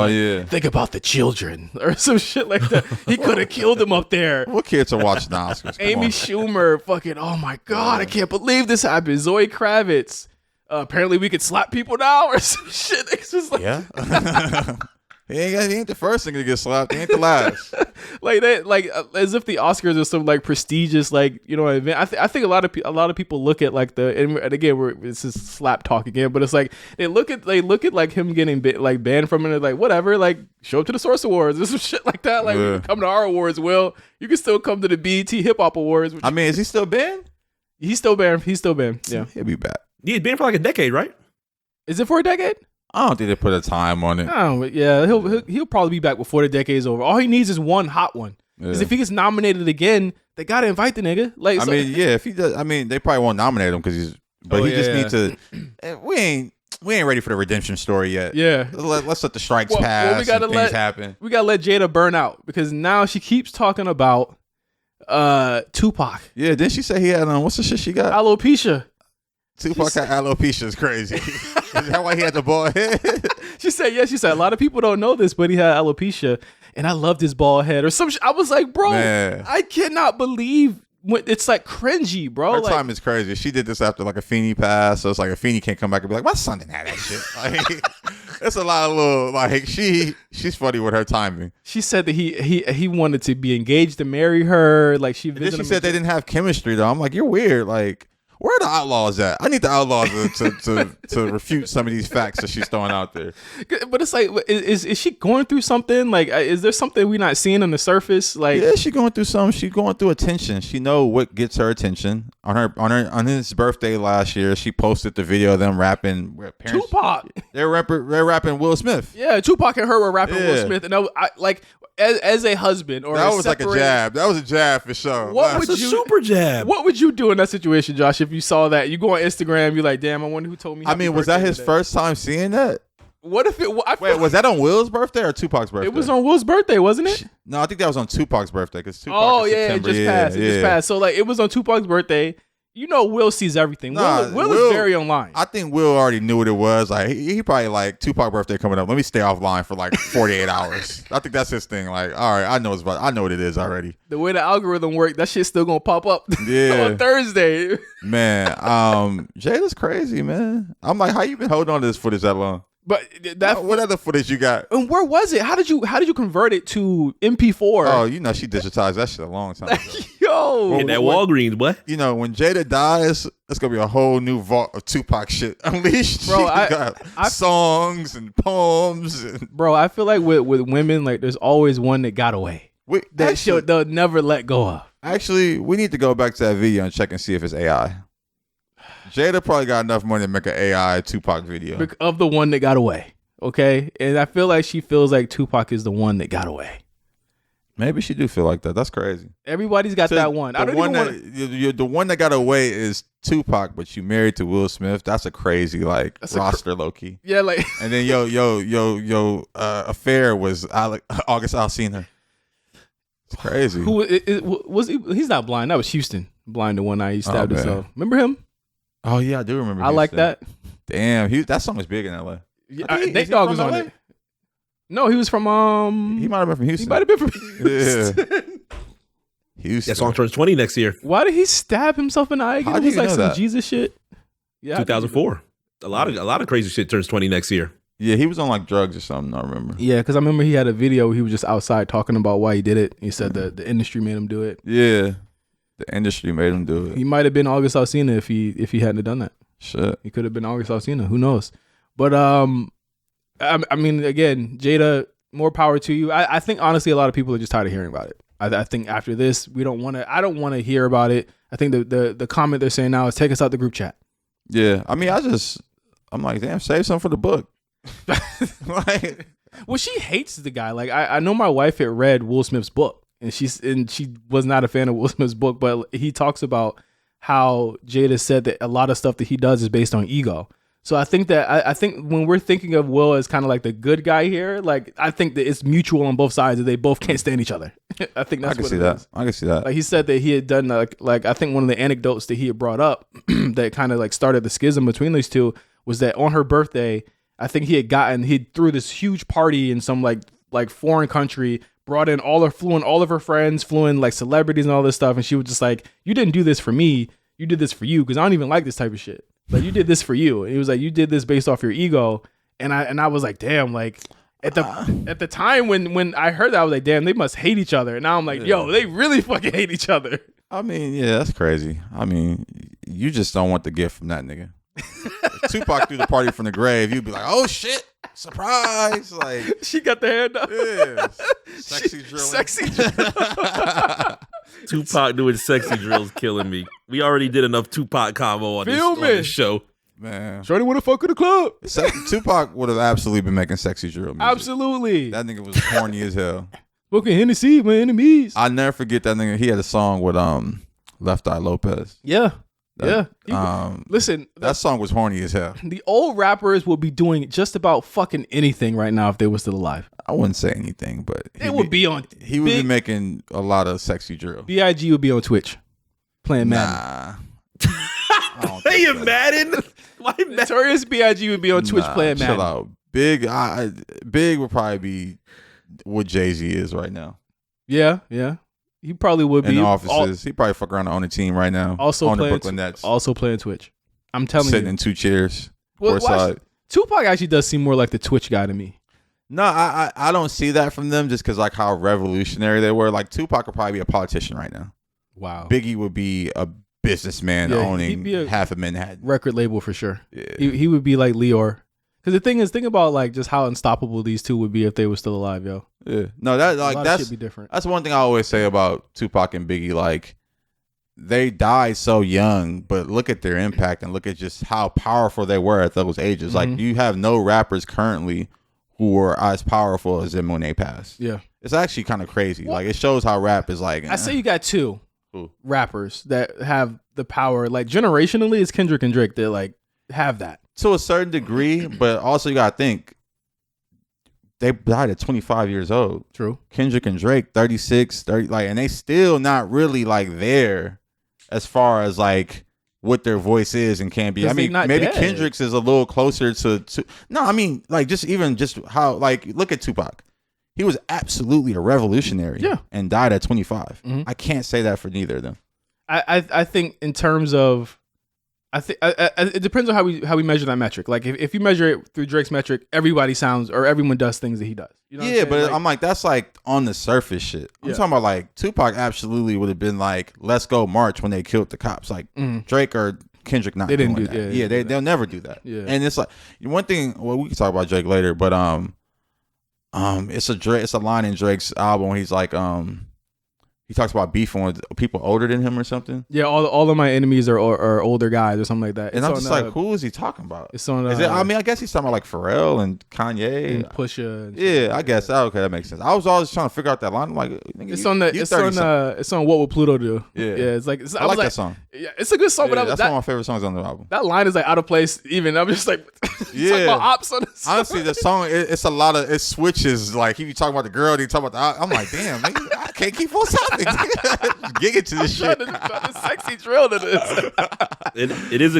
think about the children or some shit like that. He could have killed them up there. What kids are watching the Oscars? Amy Schumer, fucking, oh my God, I can't believe this happened. Zoe Kravitz. Apparently we could slap people now or some shit. It's just like, He ain't the first thing to get slapped. He ain't the last. Like that, like as if the Oscars are some like prestigious, like, you know, event. I think a lot of people look at like and again this is slap talk again, but it's like they look at like him getting banned from it, like whatever, like show up to the Source Awards or some shit like that. Like come to our awards, Will. You can still come to the BET Hip Hop Awards. I mean, is he still banned? He's still banned. Yeah, he'll be back. He's banned for like a decade, right? Is it for a decade? I don't think they put a time on it. Oh, yeah, he'll probably be back before the decade's over. All he needs is one hot one. Because if he gets nominated again, they gotta invite the nigga. Like, if he does, I mean, they probably won't nominate him because he just needs to. We ain't ready for the redemption story yet. Yeah, let's let the strikes pass. And things happen. We gotta let Jada burn out because now she keeps talking about Tupac. Yeah, didn't she say he had what's the shit she got? Alopecia. Tupac had alopecia is crazy. Is that why he had the bald head? She said a lot of people don't know this, but he had alopecia, and I loved his bald head or some shit. I was like, bro, man. I cannot believe it's like cringy, bro. Her time is crazy. She did this after like a Feeny pass, so it's like a Feeny can't come back and be like, my son didn't have that shit. Like, it's a lot of little like she's funny with her timing. She said that he wanted to be engaged to marry her. Like she said they didn't have chemistry though. I'm like, you're weird. Like, where are the outlaws at? I need the outlaws to refute some of these facts that she's throwing out there. But it's like, is she going through something? Like, is there something we're not seeing on the surface? Like, yeah, she's going through something. She's going through attention. She know what gets her attention. On his birthday last year, she posted the video of them rapping. Tupac. They're rapping Will Smith. Yeah, Tupac and her were rapping Will Smith, and I like. As a husband, or that was like a jab. That was a jab for sure. Super jab. What would you do in that situation, Josh? If you saw that, you go on Instagram, you're like, "Damn, I wonder who told me." I mean, was that his first time seeing that? What if it? Wait, was that on Will's birthday or Tupac's birthday? It was on Will's birthday, wasn't it? No, I think that was on Tupac's birthday because Tupac. Oh yeah, it just passed. It just passed. So like, it was on Tupac's birthday. You know, Will sees everything. Will is very online. I think Will already knew what it was. Like he probably like Tupac birthday coming up. Let me stay offline for like 48 hours. I think that's his thing. Like, all right, I know what it is already. The way the algorithm works, that shit's still gonna pop up. On Thursday. Man, Jada's crazy, man. I'm like, how you been holding on to this footage that long? But what other footage you got? And where was it? How did you convert it to MP4? Oh, you know she digitized that shit a long time ago. Yo, in that Walgreens, what? You know, when Jada dies, it's gonna be a whole new vault of Tupac shit unleashed. Bro, got songs and poems. Bro, I feel like with women, like there's always one that got away. They'll never let go of. Actually, we need to go back to that video and check and see if it's AI. Jada probably got enough money to make an AI Tupac video. Of the one that got away, okay? And I feel like she feels like Tupac is the one that got away. Maybe she do feel like that. That's crazy. Everybody's got that one. The one that got away is Tupac, but you married to Will Smith. That's a crazy roster, low key. Yeah, like. And then yo affair was August Alsina. It's crazy. Who was he? He's not blind. That was Houston. Blind to one eye. He stabbed himself. Remember him? Oh yeah, I do remember. I like that. Damn, that song was big in LA. Nate Dogg was on it. No, he was from. He might have been from Houston. He might have been from Houston. Yeah. Houston. That song turns 20 next year. Why did he stab himself in the eye again? It was like some Jesus shit. Yeah, 2004. A lot of crazy shit turns 20 next year. Yeah, he was on like drugs or something. I remember. Yeah, because I remember he had a video where he was just outside talking about why he did it. He said that the industry made him do it. Yeah. The industry made him do it. He might have been August Alsina if he hadn't done that. Shit. He could have been August Alsina. Who knows? But I mean, again, Jada, more power to you. I think honestly, a lot of people are just tired of hearing about it. I think after this, I don't want to hear about it. I think the comment they're saying now is take us out the group chat. Yeah. I mean, I'm like, damn, save something for the book. Well, she hates the guy. Like I know my wife had read Will Smith's book, and she was not a fan of Will Smith's book, but he talks about how Jada said that a lot of stuff that he does is based on ego. So I think that I think when we're thinking of Will as kind of like the good guy here, like I think that it's mutual on both sides that they both can't stand each other. I think that's what it is. I can see that. Like he said that he had done like I think one of the anecdotes that he had brought up that kind of like started the schism between these two was that on her birthday, I think he threw this huge party in some like foreign country, flew in all of her friends, flew in like celebrities and all this stuff, and she was just like, "You didn't do this for me, you did this for you because I don't even like this type of shit. Like you did this for you." And he was like, "You did this based off your ego," and I was like, "Damn!" Like at the time when I heard that, I was like, "Damn, they must hate each other." And now I'm like, "Yo, they really fucking hate each other." I mean, yeah, that's crazy. I mean, you just don't want the gift from that nigga. If Tupac threw the party from the grave, you'd be like, "Oh shit, surprise!" Like she got the hand up. Yeah, sexy drilling. Sexy drill. Tupac doing sexy drills killing me. We already did enough Tupac combo on this show. Man, Shorty want to fuck in the club. Tupac would have absolutely been making sexy drill music. Absolutely. That nigga was corny as hell. Smoking Hennessy, my enemies. I'll never forget that nigga. He had a song with Left Eye Lopez. Yeah. Listen, that song was horny as hell. The old rappers will be doing just about fucking anything right now if they were still alive. I wouldn't say anything, but he would be making a lot of sexy drill. B.I.G. would be on Twitch playing Madden. Nah. Playing Madden? Why Notorious B.I.G. would be on Twitch playing Madden. Chill out. Big would probably be what Jay-Z is right now. Yeah. He probably would be. In the offices. He probably fuck around on a team right now. Also on the playing Brooklyn Nets. Also playing Twitch. I'm telling Sitting you. in two chairs. Tupac actually does seem more like the Twitch guy to me. No, I don't see that from them just because like how revolutionary they were. Like Tupac would probably be a politician right now. Wow. Biggie would be a businessman owning half of Manhattan. Record label for sure. Yeah. He would be like Lior. Because the thing is, think about like just how unstoppable these two would be if they were still alive, yo. Yeah. No, that's be different. That's one thing I always say about Tupac and Biggie. Like they died so young, but look at their impact and look at just how powerful they were at those ages. Mm-hmm. Like you have no rappers currently who are as powerful as them when they passed. Yeah. It's actually kind of crazy. Like it shows how rap is like. I say you got two rappers that have the power. Like generationally, it's Kendrick and Drake that like have that. To a certain degree, but also you gotta think they died at 25 years old. True. Kendrick and Drake 36, 30, like, and they still not really like there as far as like what their voice is and can be. I mean, maybe dead. Kendrick's is a little closer to no, I mean like just how like look at Tupac. He was absolutely a revolutionary and died at 25. Mm-hmm. I can't say that for neither of them. I think in terms of it depends on how we measure that metric. Like if you measure it through Drake's metric, everybody sounds or everyone does things that he does. You know yeah, but I'm like that's like on the surface shit. I'm talking about like Tupac absolutely would have been like, let's go march when they killed the cops. Like Drake or Kendrick not. They didn't do that. They'll never do that. Yeah, and it's like one thing. Well, we can talk about Drake later, but it's a line in Drake's album. He's like he talks about beefing with people older than him or something. Yeah, all of my enemies are older guys or something like that. And I'm just like, who is he talking about? It's on. I mean, I guess he's talking about like Pharrell and Kanye and Pusha. And yeah, I guess. Okay, that makes sense. I was always trying to figure out that line. I'm like, it's on What Would Pluto Do? Yeah, it's like I like that song. Yeah, it's a good song. Yeah, that's one of my favorite songs on the album. That line is like out of place. Even I'm just like, talking about ops on this. Honestly, the song it's a lot of it switches. Like he be talking about the girl, he talking about the. I'm like, damn, nigga, I can't keep on topic. Get into this shit. Sexy drill to this. It is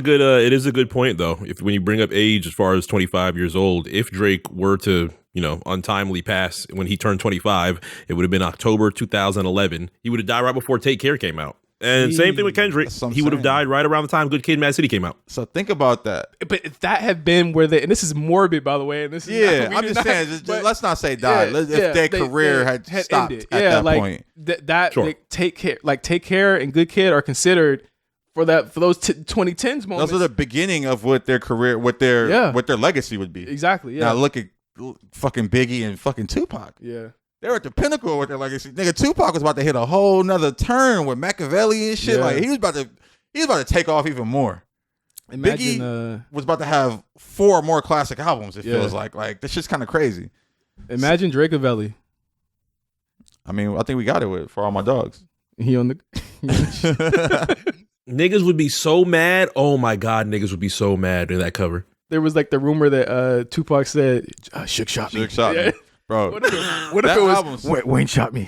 a good point though. If when you bring up age as far as 25 years old, if Drake were to untimely pass when he turned 25, it would have been October 2011. He would have died right before Take Care came out. And same thing with Kendrick. He would have died right around the time Good Kid, Mad City came out. So think about that. But if that had been where and this is morbid, by the way. And this is I'm just saying, let's not say died. If their career had stopped ended. At that point. They Take Care and Good Kid are considered for those 2010s moments. Those are the beginning of what their career, what their legacy would be. Exactly. Yeah. Now look at fucking Biggie and fucking Tupac. Yeah. They were at the pinnacle with their legacy. Nigga, Tupac was about to hit a whole nother turn with Machiavelli and shit. Yeah. Like he was about to take off even more. Biggie was about to have 4 more classic albums. It feels like this shit's kind of crazy. Imagine Drakeavelli. I mean, I think we got it with For All My Dogs. He on the Niggas would be so mad. Oh my God, niggas would be so mad in that cover. There was like the rumor that Tupac said, Shook shot me. Shook shot me. Bro, what if it was Wayne shot me?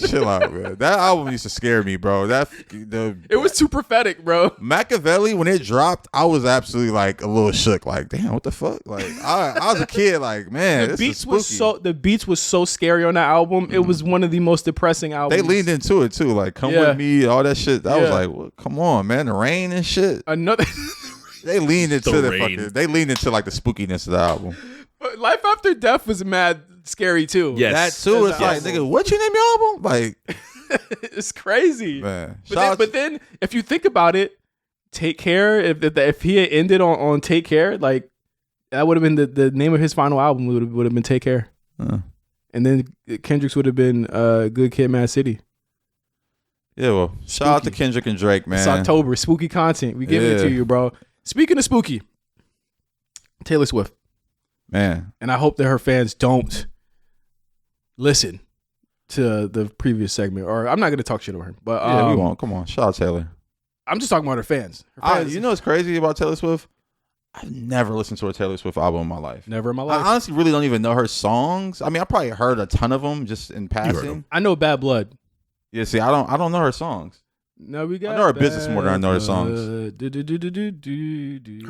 Chill out, man. That album used to scare me, bro. It was too prophetic, bro. Machiavelli, when it dropped, I was absolutely like a little shook. Like, damn, what the fuck? Like, I was a kid. Like, man, the beats was so scary on that album. It was one of the most depressing albums. They leaned into it too. Like, come with me, all that shit. I was like, well, come on, man. The rain and shit. They leaned into they leaned into like the spookiness of the album. But Life After Death was mad scary too. Yes. That too. It's like, nigga, what you name your album? Like, it's crazy, man. But then, if you think about it, Take Care. If he had ended on Take Care, like that would have been the name of his final album. Would have been Take Care. And then Kendrick's would have been Good Kid, Mad City. Yeah, well, shout out to Kendrick and Drake, man. It's October, spooky content. We giving it to you, bro. Speaking of spooky, Taylor Swift. Man. And I hope that her fans don't listen to the previous segment. Or I'm not going to talk shit about her. But we won't. Come on. Shout out Taylor. I'm just talking about her fans. You know what's crazy about Taylor Swift? I've never listened to a Taylor Swift album in my life. Never in my life. I honestly really don't even know her songs. I mean, I probably heard a ton of them just in passing. I know Bad Blood. Yeah, see, I don't know her songs. No, we got. I know her business more than I know her songs. Her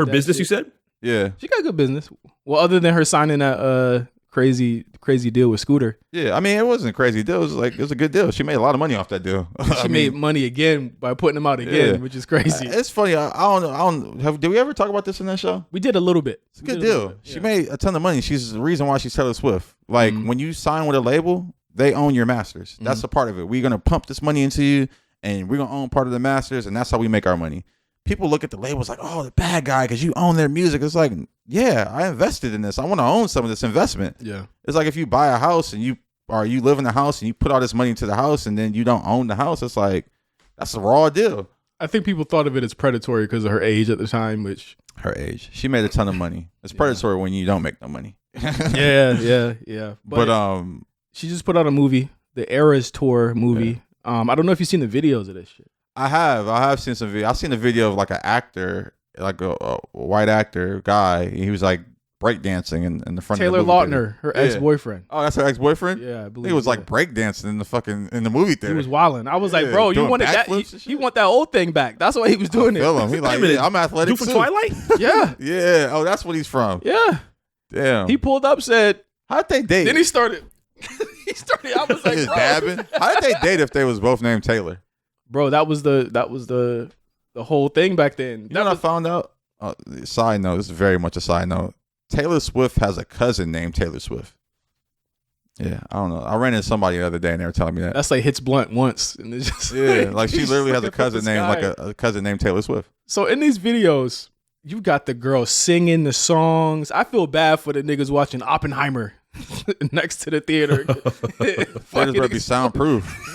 business, you said? Yeah, she got good business. Well, other than her signing that crazy deal with Scooter. Yeah, I mean, it wasn't a crazy deal. It was a good deal. She made a lot of money off that deal. She made money again by putting them out again, which is crazy. It's funny. I don't know. Did we ever talk about this in that show? We did a little bit. It's a good deal. She made a ton of money. She's the reason why she's Taylor Swift. Like when you sign with a label, they own your masters. That's a part of it. We're gonna pump this money into you, and we're gonna own part of the masters, and that's how we make our money. People look at the labels like, oh, the bad guy because you own their music. It's like, yeah, I invested in this. I want to own some of this investment. Yeah. It's like if you buy a house and you live in the house and you put all this money into the house and then you don't own the house. It's like, that's a raw deal. I think people thought of it as predatory because of her age at the time, which. Her age. She made a ton of money. It's predatory when you don't make no money. Yeah. But she just put out a movie, the Eras Tour movie. Yeah. I don't know if you've seen the videos of this shit. I have seen some video. I've seen a video of like an actor, like a white actor guy. He was like breakdancing in the front Taylor of the movie Lautner, theater. her ex-boyfriend. Oh, that's her ex-boyfriend? Yeah, I believe. He was like breakdancing in the movie theater. He was wilding. I was like, bro, you wanted that? You want that old thing back? That's why he was doing it. Feel him. He like, I'm athletic too. From Twilight? Yeah. Yeah. Oh, that's what he's from. Yeah. Damn. He pulled up, said, how'd they date? Then he started. I was like, bro. Dabbing. How did they date if they was both named Taylor? Bro, that was the whole thing back then. You know what I found out? Side note, this is very much a side note. Taylor Swift has a cousin named Taylor Swift. Yeah, I don't know. I ran into somebody the other day and they were telling me that. That's like hits blunt once. And it's just like she literally has a cousin named a cousin named Taylor Swift. So in these videos, you got the girl singing the songs. I feel bad for the niggas watching Oppenheimer next to the theater. Theaters better be soundproof.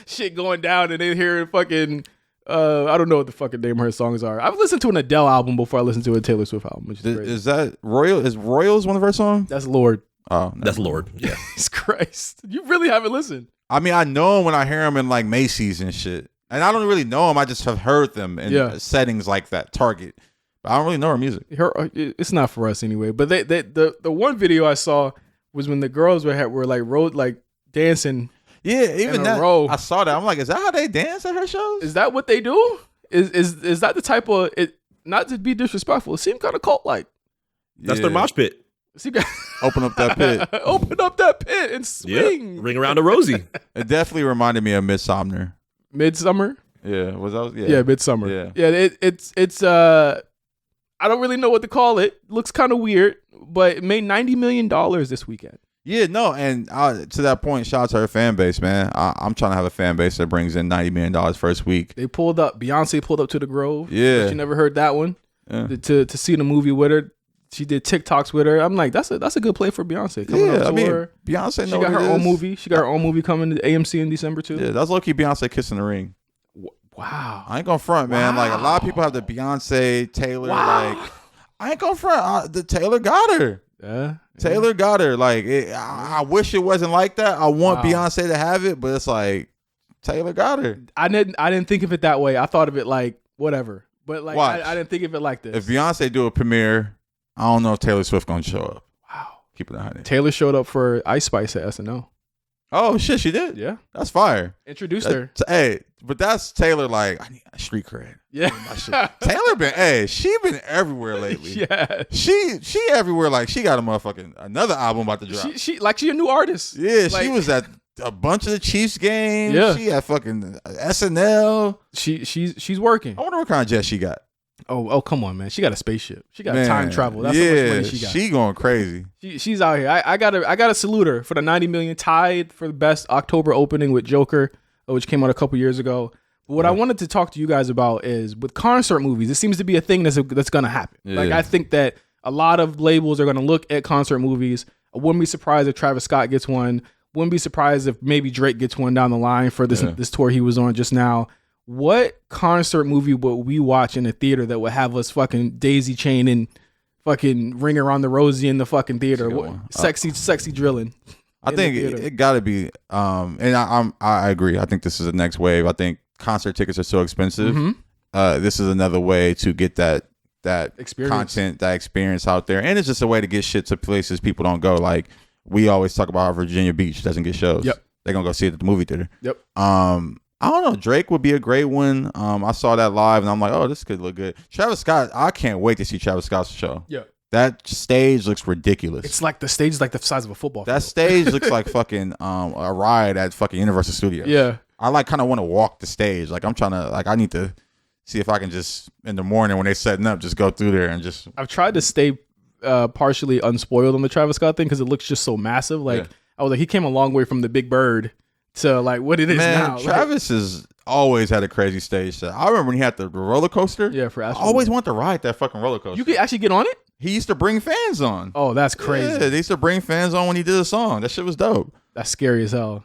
shit going down and they hearing fucking I don't know what the fucking name of her songs are. I've listened to an Adele album before I listened to a Taylor Swift album, which is crazy. Is that Royal? Is Royals one of her songs? That's Lord. Oh, that's Lord. Yeah. Jesus Christ. You really haven't listened. I mean, I know them when I hear them in like Macy's and shit. And I don't really know them. I just have heard them in settings like that, Target. But I don't really know her music. It's not for us anyway. But the one video I saw was when the girls were like dancing. Yeah, even that. Row. I saw that. I'm like, is that how they dance at her shows? Is that what they do? Is that the type of it? Not to be disrespectful, it seemed kind of cult like. That's their mosh pit. Open up that pit. Open up that pit and swing. Yeah. Ring around the Rosie. It definitely reminded me of Midsummer. Midsummer. Yeah, was that? Yeah, Midsummer. Yeah. It's I don't really know what to call it. Looks kind of weird, but it made $90 million this weekend. Yeah, no, and to that point, shout out to her fan base, man. I'm trying to have a fan base that brings in $90 million first week. Beyonce pulled up to the Grove. Yeah. She never heard that one. Yeah. To see the movie with her. She did TikToks with her. I'm like, that's a good play for Beyonce. Beyonce. She got her own movie. She got her own movie coming to AMC in December too. Yeah, that's low-key Beyonce kissing the ring. Wow. I ain't gonna front, man. Like a lot of people have the Beyonce, Taylor. Wow. Like I ain't gonna front. The Taylor got her. Taylor got her. Like, I wish it wasn't like that. I want Beyonce to have it, but it's like Taylor got her. I didn't think of it that way. I thought of it like whatever, but like I didn't think of it like this. If Beyonce do a premiere, I don't know if Taylor Swift gonna show up. Wow, keep it 100. Taylor showed up for Ice Spice at SNL. Oh shit, she did. Yeah, that's fire. Introduced her. Hey, but that's Taylor. Like, I need a street cred. Yeah, Taylor been. She been everywhere lately. Yeah, she everywhere. Like, she got a motherfucking another album about to drop. She a new artist. Yeah, like, she was at a bunch of the Chiefs games. Yeah, she had fucking SNL. She's working. I wonder what kind of jet she got. Oh, come on, man. She got a spaceship. She got time travel. That's how much money she got. She going crazy. She's out here. I gotta salute her for the 90 million, tied for the best October opening with Joker, which came out a couple years ago. But what I wanted to talk to you guys about is with concert movies, it seems to be a thing that's gonna happen. Yeah. Like, I think that a lot of labels are gonna look at concert movies. I wouldn't be surprised if Travis Scott gets one. Wouldn't be surprised if maybe Drake gets one down the line for this tour he was on just now. What concert movie would we watch in a theater that would have us fucking daisy chain and fucking Ring Around the Rosie in the fucking theater? Sexy drilling. I think it got to be. And I agree. I think this is the next wave. I think concert tickets are so expensive. Mm-hmm. This is another way to get that experience. Content, that experience out there, and it's just a way to get shit to places people don't go. Like, we always talk about how Virginia Beach doesn't get shows. Yep, they're gonna go see it at the movie theater. Yep. I don't know. Drake would be a great one. I saw that live, and I'm like, oh, this could look good. Travis Scott, I can't wait to see Travis Scott's show. Yeah. That stage looks ridiculous. It's like the stage is like the size of a football field. That stage looks like fucking a ride at fucking Universal Studios. Yeah. I like kind of want to walk the stage. Like, I'm trying to, like, I need to see if I can just, in the morning when they're setting up, just go through there and just. I've tried to stay partially unspoiled on the Travis Scott thing because it looks just so massive. Like, I was like, he came a long way from the Big Bird to like what it is now. Travis has always had a crazy stage set. I remember when he had the roller coaster. Yeah, for Astro. I always wanted to ride that fucking roller coaster. You could actually get on it? He used to bring fans on. Oh, that's crazy. Yeah, they used to bring fans on when he did a song. That shit was dope. That's scary as hell.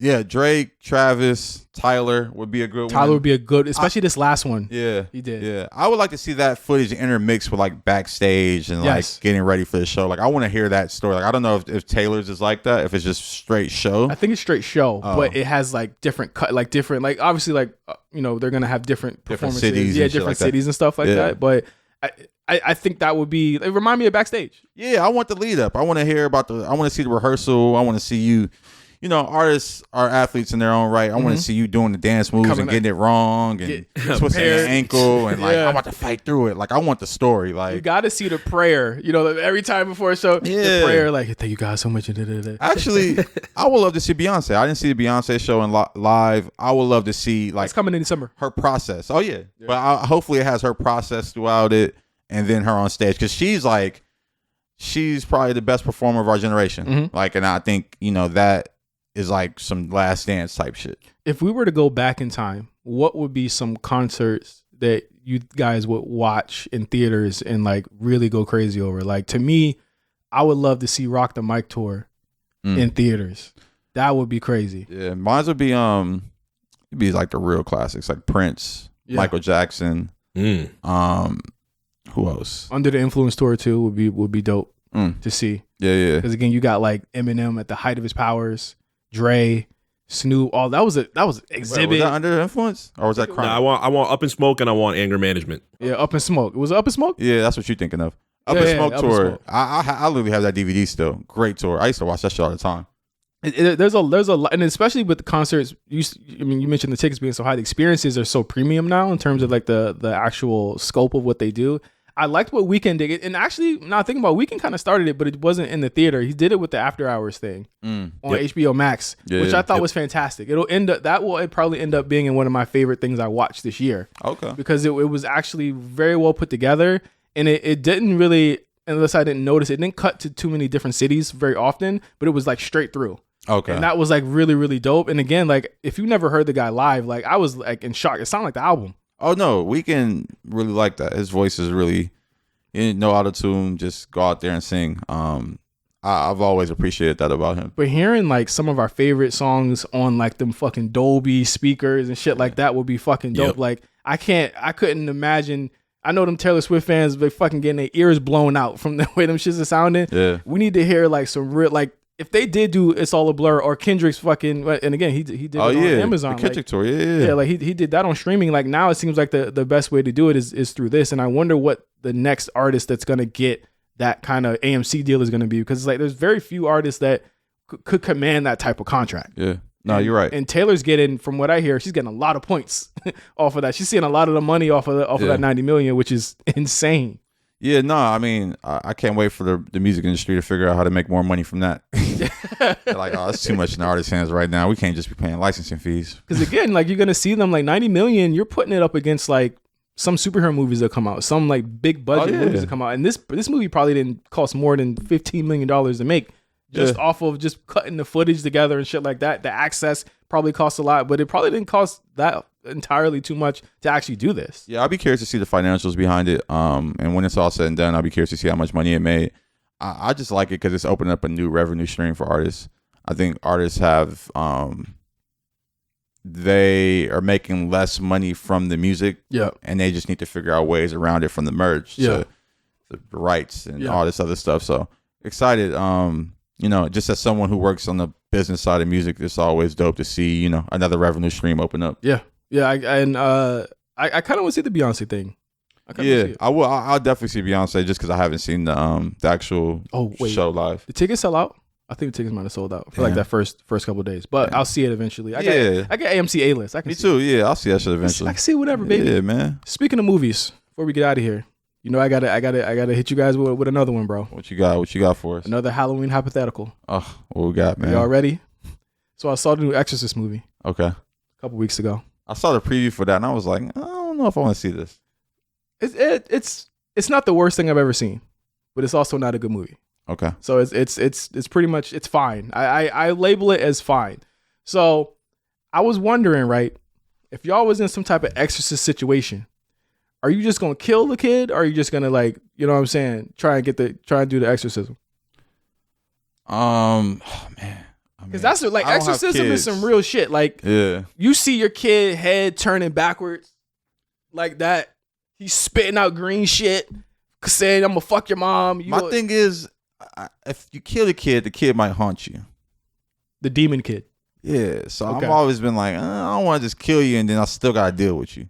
Yeah, Drake, Travis, Tyler would be a good one. Tyler would be a good, especially this last one. Yeah. He did. Yeah. I would like to see that footage intermixed with like backstage and like getting ready for the show. Like, I want to hear that story. Like, I don't know if Taylor's is like that, if it's just straight show. I think it's straight show, but it has like different like obviously like, they're going to have different performances. Cities. Yeah, different cities and stuff like that. But I think that would be, it remind me of backstage. Yeah, I want the lead up. I want to hear I want to see the rehearsal. I want to see you. Artists are athletes in their own right. I want to see you doing the dance moves and getting it wrong and twisting your ankle and like, I'm about to fight through it. Like, I want the story. Like, you got to see the prayer. Every time before a show, the prayer, like, thank you guys so much. Actually, I would love to see Beyonce. I didn't see the Beyonce show in live. I would love to see like it's coming in December. Her process. Oh yeah, but hopefully it has her process throughout it and then her on stage because she's probably the best performer of our generation. Mm-hmm. Like, and I think that is like some Last Dance type shit. If we were to go back in time, what would be some concerts that you guys would watch in theaters and like really go crazy over? Like, to me, I would love to see Rock the Mic tour in theaters. That would be crazy. Yeah, mine would be it'd be like the real classics, like Prince, Michael Jackson. Who else? Under the Influence tour too would be dope to see. Yeah. Because again, you got like Eminem at the height of his powers. Dre, Snoop, all that was Exhibit. Wait, was that Under the Influence or was that Crime? No, I want Up in Smoke and I want Anger Management. Yeah, Up in Smoke. Was it Up in Smoke? Yeah, that's what you're thinking of. Up in Smoke tour. I literally have that DVD still. Great tour. I used to watch that show all the time. There's a lot, and especially with the concerts. You mentioned the tickets being so high. The experiences are so premium now in terms of like the actual scope of what they do. I liked what Weeknd did, and actually, now thinking about Weeknd, kind of started it, but it wasn't in the theater. He did it with the After Hours thing on HBO Max, which I thought was fantastic. It will probably end up being in one of my favorite things I watched this year. Okay, because it was actually very well put together, and it didn't really, unless I didn't notice, it didn't cut to too many different cities very often, but it was like straight through. Okay, and that was like really, really dope. And again, like if you never heard the guy live, like I was like in shock. It sounded like the album. Oh no, Weeknd really liked that. His voice is really, no auto-tune, just go out there and sing. I've always appreciated that about him. But hearing like some of our favorite songs on like them fucking Dolby speakers and shit like that would be fucking dope. Like I couldn't imagine I know them Taylor Swift fans, they fucking getting their ears blown out from the way them shits are sounding. Yeah. We need to hear like some real, like if they did do It's All a Blur or Kendrick's fucking, and again, he did it on Amazon. The Kendrick tour, yeah, like he did that on streaming. Like now it seems like the best way to do it is through this. And I wonder what the next artist that's going to get that kind of AMC deal is going to be, because it's like there's very few artists that could command that type of contract. Yeah. No, you're right. And Taylor's getting, from what I hear, she's getting a lot of points off of that. She's seeing a lot of the money off of that 90 million, which is insane. Yeah, no, I mean, I can't wait for the music industry to figure out how to make more money from that. They're like, oh, that's too much in the artist's hands right now. We can't just be paying licensing fees. Because again, like you're gonna see them like 90 million. You're putting it up against like some superhero movies that come out, some like big budget movies that come out, and this movie probably didn't cost more than $15 million to make. Just off of just cutting the footage together and shit like that. The access probably costs a lot, but it probably didn't cost that entirely too much to actually do this. Yeah, I'll be curious to see the financials behind it. And when it's all said and done, I'll be curious to see how much money it made. I just like it because it's opening up a new revenue stream for artists. I think artists have, they are making less money from the music. Yeah. And they just need to figure out ways around it, from the merch to the rights and all this other stuff. So excited. You know, just as someone who works on the business side of music, it's always dope to see, you know, another revenue stream open up. Yeah. Yeah. I kind of want to see the Beyonce thing. I'll definitely see Beyonce just because I haven't seen the actual show live. The tickets sell out? I think the tickets might have sold out for like that first couple of days, but I'll see it eventually. I got AMC A-list. Me too. Yeah, I'll see that shit eventually. I can see whatever, baby. Yeah, man. Speaking of movies, before we get out of here, you know, I gotta hit you guys with another one, bro. What you got for us? Another Halloween hypothetical. Oh, what we got, man? Y'all ready? So I saw the new Exorcist movie. Okay. A couple weeks ago. I saw the preview for that, and I was like, I don't know if I want to see this. It's not the worst thing I've ever seen, but it's also not a good movie. Okay. So it's pretty much, it's fine. I label it as fine. So I was wondering, right, if y'all was in some type of Exorcist situation, are you just gonna kill the kid, or are you just gonna, like, you know what I'm saying, try and do the exorcism? Oh man, because that's like, exorcism is some real shit. Like, you see your kid head turning backwards, like that. He's spitting out green shit, saying, "I'm gonna fuck your mom." My thing is, if you kill the kid might haunt you. The demon kid. Yeah, so I've always been like, I don't want to just kill you and then I still got to deal with you.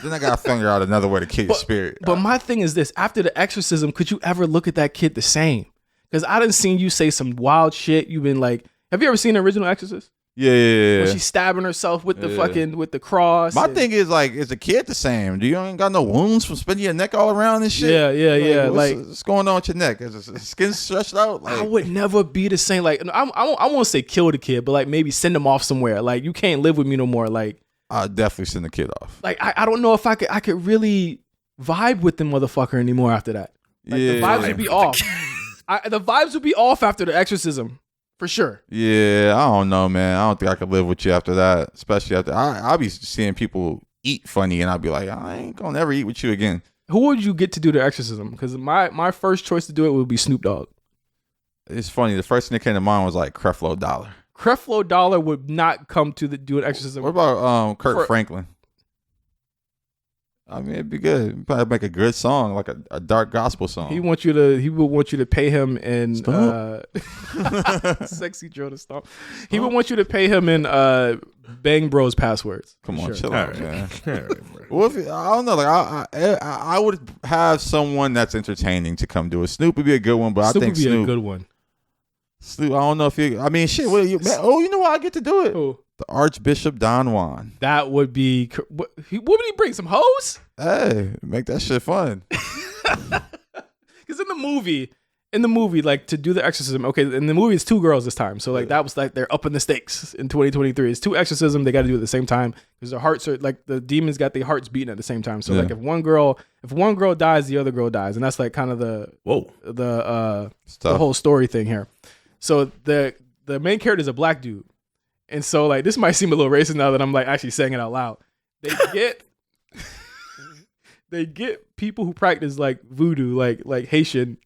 Then I got to figure out another way to kill your spirit. But my thing is this, after the exorcism, could you ever look at that kid the same? Because I done seen you say some wild shit. You've been like, have you ever seen the original Exorcist? Yeah. Where she's stabbing herself with with the cross. My thing is, like, is the kid the same? Do you ain't got no wounds from spinning your neck all around and shit? Yeah. What's going on with your neck? Is the skin stretched out? Like, I would never be the same. Like, I won't say kill the kid, but like maybe send him off somewhere. Like, you can't live with me no more. Like, I'll definitely send the kid off. Like, I don't know if I could really vibe with the motherfucker anymore after that. Like, the vibes would be off. The vibes would be off after the exorcism. For sure. Yeah, I don't know, man. I don't think I could live with you after that. Especially after I'll be seeing people eat funny, and I'll be like, I ain't gonna never eat with you again. Who would you get to do the exorcism? Because my first choice to do it would be Snoop Dogg. It's funny. The first thing that came to mind was like Creflo Dollar. Creflo Dollar would not come to do an exorcism. What about Kirk Franklin? I mean, it'd be good. You'd probably make a good song, like a dark gospel song. He would want you to pay him in sexy Joe to Stomp. He would want you to pay him in Bang Bros passwords. Come on, chill out, man. Well, I don't know. Like I would have someone that's entertaining to come do it. Snoop would be a good one, but I think Snoop would be a good one. Snoop, I don't know if you. I mean, shit. You know what? I get to do it. Who? The Archbishop Don Juan. That would be. What would he bring? Some hoes? Hey, make that shit fun. Because in the movie, like, to do the exorcism. Okay, in the movie it's two girls this time, so like that was like they're upping the stakes in 2023. It's two exorcism. They got to do it at the same time because their hearts are like the demons got their hearts beating at the same time. So like if one girl dies, the other girl dies, and that's like kind of the whole story thing here. So the main character is a black dude. And so, like, this might seem a little racist now that I'm like actually saying it out loud. They get people who practice like voodoo, like Haitian.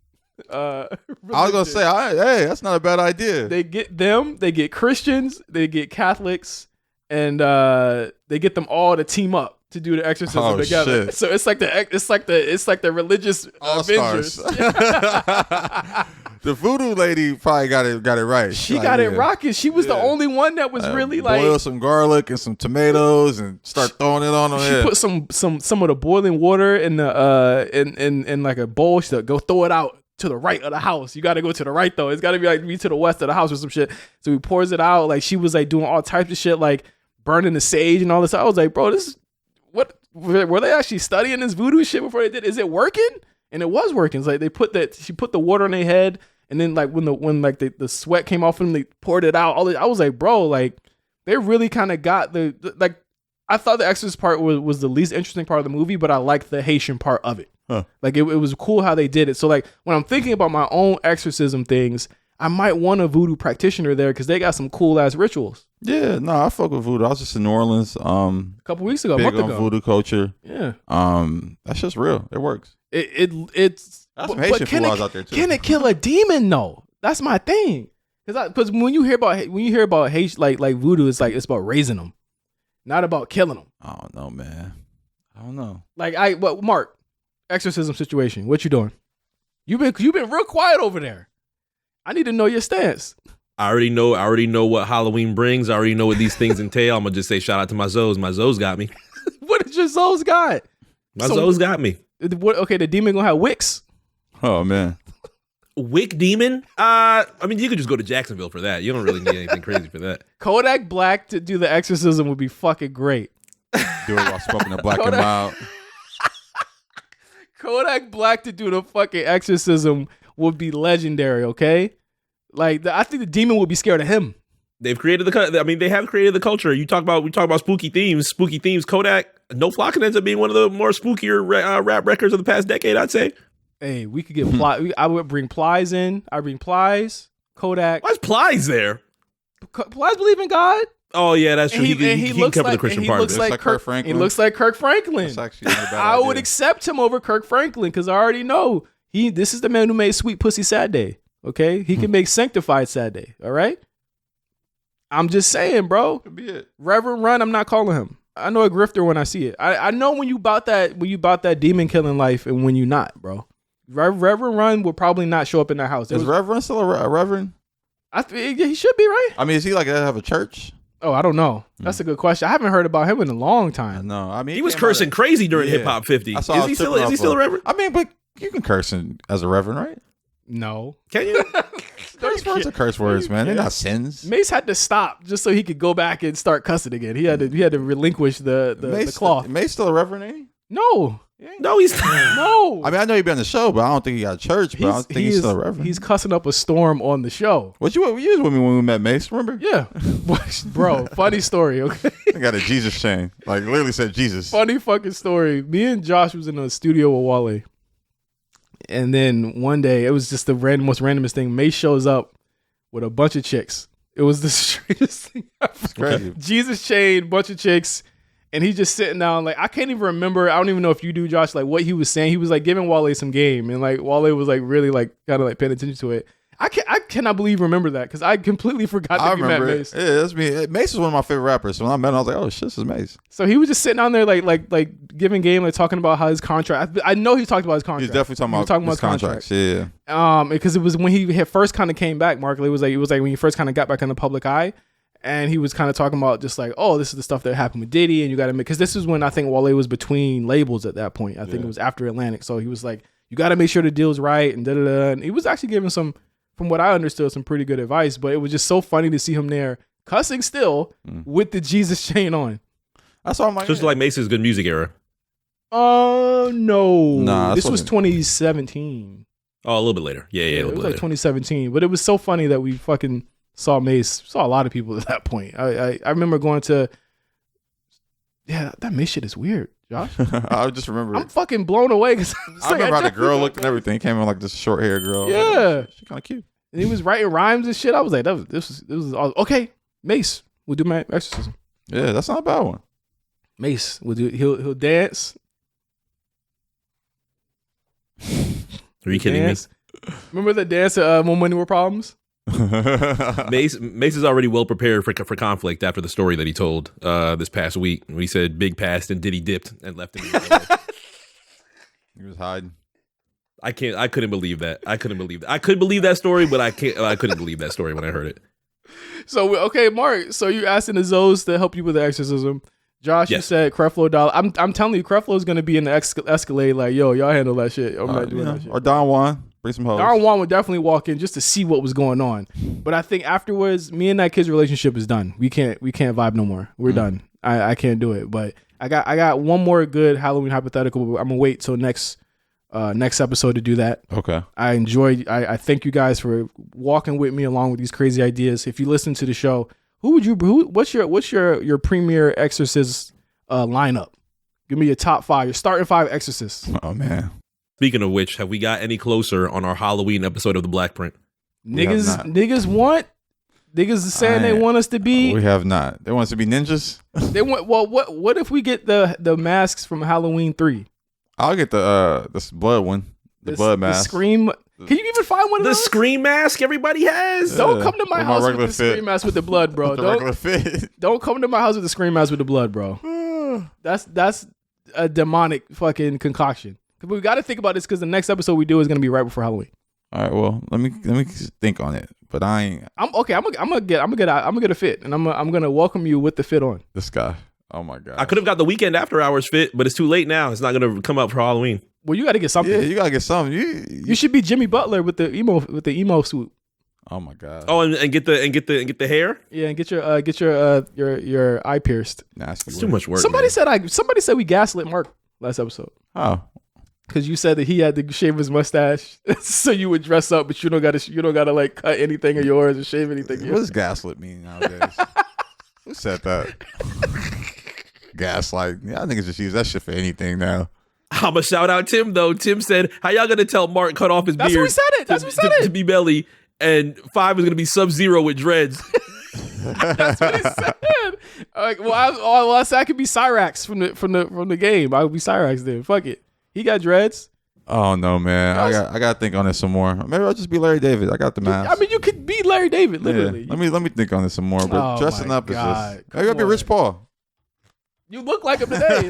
I was gonna say, hey, that's not a bad idea. They get them. They get Christians. They get Catholics, and they get them all to team up. to do the exorcism together. Shit. So it's like the religious Avengers. The voodoo lady probably got it right. She got it rocking. She was the only one that was really like boil some garlic and some tomatoes and start throwing it on them. She put some of the boiling water in the in like a bowl. She said, go throw it out to the right of the house. You got to go to the right though. It's got to be to the west of the house or some shit. So he pours it out. Like she was like doing all types of shit, like burning the sage and all this. I was like, bro, this is what were they actually studying this voodoo shit before they did? Is it working? And it was working. It's like she put the water on their head. And then like when the sweat came off them, they poured it out. I was like, bro, like they really kind of got the like. I thought the Exorcist part was the least interesting part of the movie, but I liked the Haitian part of it. Huh. Like it was cool how they did it. So like when I'm thinking about my own exorcism things, I might want a voodoo practitioner there because they got some cool ass rituals. Yeah, no, I fuck with voodoo. I was just in New Orleans a couple weeks ago, big a month on ago. Voodoo culture. Yeah, that's just real. It works. It's that's some Haitian flaws out there too. Can it kill a demon though? That's my thing. Because when you hear about Haitian like voodoo, it's about raising them, not about killing them. I don't know, man. I don't know. Like Mark, exorcism situation. What you doing? You've been real quiet over there. I need to know your stance. I already know what Halloween brings. I already know what these things entail. I'm gonna just say shout out to my Zoes. My Zoes got me. What did your Zoes got? My Zoes got me. What? Okay, the demon gonna have wicks. Oh man. Wick demon? I mean, you could just go to Jacksonville for that. You don't really need anything crazy for that. Kodak Black to do the exorcism would be fucking great. Do it while smoking a black and mild. Kodak Black to do the fucking exorcism would be legendary. Okay, like I think the demon would be scared of him. They've created they have created the culture. We talk about spooky themes. Kodak, No Flockin' ends up being one of the more spookier rap records of the past decade, I'd say. Hey, we could get I would bring Plies in. I bring Plies, Kodak. Why's Plies there? Plies believe in God. Oh yeah, that's true. He can cover like, the Christian part of it. Like Kirk Franklin. He looks like Kirk Franklin. That's actually not a bad I idea. would accept him over Kirk Franklin because I already know this is the man who made Sweet Pussy Sad Day. Okay, he can make Sanctified Sad Day. All right. I'm just saying, bro. Could be it. Reverend Run, I'm not calling him. I know a grifter when I see it. I know when you bought that demon killing life and when you not, bro. Reverend Run will probably not show up in that house. Is Reverend still a Reverend? I think he should be, right? I mean, is he like have a church? Oh, I don't know. That's a good question. I haven't heard about him in a long time. No, I mean he was cursing crazy during Hip Hop 50. Is he still a Reverend? I mean, but you can curse as a Reverend, right? No. Can you? Curse words are curse words, man. They're not sins. Mace had to stop just so he could go back and start cussing again. He had to relinquish the cloth. Mace still a Reverend, ain't he? No. No, he's no. I mean, I know he'd be on the show, but I don't think he got a church. But I don't think he's still a Reverend. He's cussing up a storm on the show. You was with me when we met Mace, remember? Yeah. Bro, funny story, okay? I got a Jesus chain. Like, literally said Jesus. Funny fucking story. Me and Josh was in a studio with Wale. And then one day, it was just the most randomest thing. Mace shows up with a bunch of chicks. It was the strangest thing ever. It's crazy. Jesus chain, bunch of chicks. And he's just sitting down, like, I can't even remember. I don't even know if you do, Josh, like what he was saying. He was like giving Wale some game, and like Wale was like really like kind of like paying attention to it. I cannot believe remember that because I completely forgot that you met Mace. Yeah, that's me. Mace is one of my favorite rappers. So when I met him, I was like, oh shit, this is Mace. So he was just sitting down there like giving game, like talking about how his contract. I know he talked about his contract. He's definitely talking about his contracts. Yeah. Because it was when he had first kind of came back, Mark. It was like when he first kind of got back in the public eye. And he was kind of talking about just like, oh, this is the stuff that happened with Diddy, and you got to make, because this is when I think Wale was between labels at that point. I think it was after Atlantic. So he was like, you got to make sure the deal's right, and da-da-da. And he was actually giving some, from what I understood, some pretty good advice. But it was just so funny to see him there cussing still with the Jesus chain on. That's all I'm like. Just like Mace's good music era. No. Nah, this was 2017. Oh, a little bit later. Yeah, it was like 2017. But it was so funny that we fucking saw a lot of people at that point. I remember going to, that Mace shit is weird, Josh. I just remember. I'm fucking blown away because I remember how the girl looked and everything. Came in like this short hair girl. Yeah, she's kind of cute. And he was writing rhymes and shit. I was like, this was all, okay. Mace will do my exorcism. Yeah, that's not a bad one. Mace will do. He'll dance. Are you kidding me? Remember the dance at More Money, More Problems? Mace is already well prepared for conflict after the story that he told this past week. He said Big passed and Diddy dipped and left him. He was hiding. I couldn't believe that. I could believe that story, but I couldn't believe that story when I heard it. So okay, Mark. So you asking the Zoes to help you with the exorcism? Josh, yes. You said Creflo Dollar. I'm telling you, Creflo is gonna be in the Escalade. Like, yo, y'all handle that shit. I'm not doing that shit. Or Don Juan, bring some hoes. Don Juan would definitely walk in just to see what was going on. But I think afterwards, me and that kid's relationship is done. We can't vibe no more. We're done. I can't do it. But I got one more good Halloween hypothetical. But I'm gonna wait till next episode to do that. Okay. I thank you guys for walking with me along with these crazy ideas. If you listen to the show, what's your premier exorcist lineup? Give me your top 5, your starting 5 exorcists. Oh man. Speaking of which, have we got any closer on our Halloween episode of the BlkPrint? Niggas is saying they want us to be. We have not. They want us to be ninjas. They want. Well, what if we get the masks from Halloween 3? I'll get the blood one. The blood mask. The Scream. Can you even find one of those? The Scream mask everybody has. Don't come to my house with the Scream mask with the blood, bro. Don't come to my house with the Scream mask with the blood, bro. That's a demonic fucking concoction. We got to think about this because the next episode we do is going to be right before Halloween. All right, well, let me think on it. But I ain't. I'm gonna get a fit, and I'm gonna welcome you with the fit on. This guy. Oh my god. I could have got the Weekend After Hours fit, but it's too late now. It's not gonna come out for Halloween. Well, you got to get something. Yeah, you got to get something. You should be Jimmy Butler with the emo suit. Oh my god. Oh, and get the hair. Yeah, and get your eye pierced. Nasty. It's too much work. Somebody said we gaslit Mark last episode. Oh. Because you said that he had to shave his mustache, so you would dress up, but you don't gotta like cut anything of yours or shave anything. What does gaslit mean nowadays? Who said that? Gaslight. Yeah, I think it's just use that shit for anything now. I'ma shout out Tim though. Tim said, "How y'all gonna tell Mark cut off his beard?" That's what we said it. To be belly, and 5 is gonna be Sub-Zero with dreads. That's what he said. Like, I said I could be Cyrax from the game. I would be Cyrax then. Fuck it. He got dreads. Oh no, man! I got to think on this some more. Maybe I'll just be Larry David. I got the mask. I mean, you could be Larry David, literally. Yeah. Let me think on this some more. But dressing up is just. Maybe I'll be Rich Paul. You look like him today.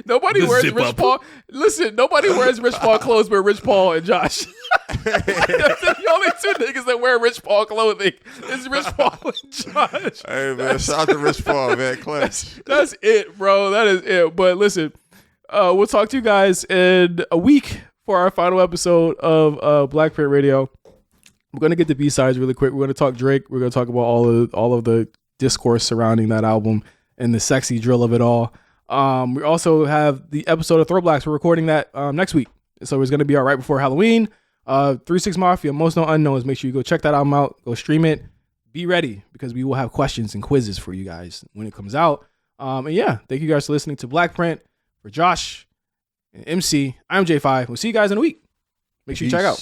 Nobody wears Rich Paul. Listen, nobody wears Rich Paul clothes but Rich Paul and Josh. That's the only 2 niggas that wear Rich Paul clothing. It's Rich Paul and Josh. Hey man, shout out to Rich Paul, man. That's it, bro. That is it. But listen, we'll talk to you guys in a week for our final episode of BlkPrint Radio. We're gonna get the B-sides really quick. We're gonna talk Drake. We're gonna talk about all of the discourse surrounding that album and the sexy drill of it all. We also have the episode of Throwblacks. We're recording that next week, so it's going to be out right before Halloween. 3-6 Mafia, Most Known Unknowns. Make sure you go check that album out. Go stream it. Be ready because we will have questions and quizzes for you guys when it comes out. And yeah, thank you guys for listening to BlkPrint. For Josh and MC, I'm J5. We'll see you guys in a week. Make sure you check out.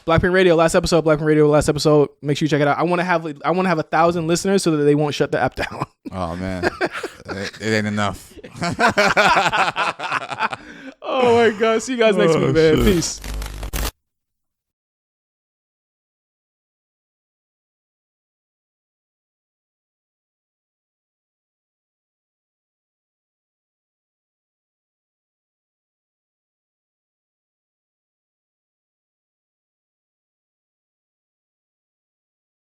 BlkPrint Radio, last episode. BlkPrint Radio, last episode. Make sure you check it out. I want to have 1,000 listeners so that they won't shut the app down. Oh man, it ain't enough. Oh my god! See you guys next week, man. Peace.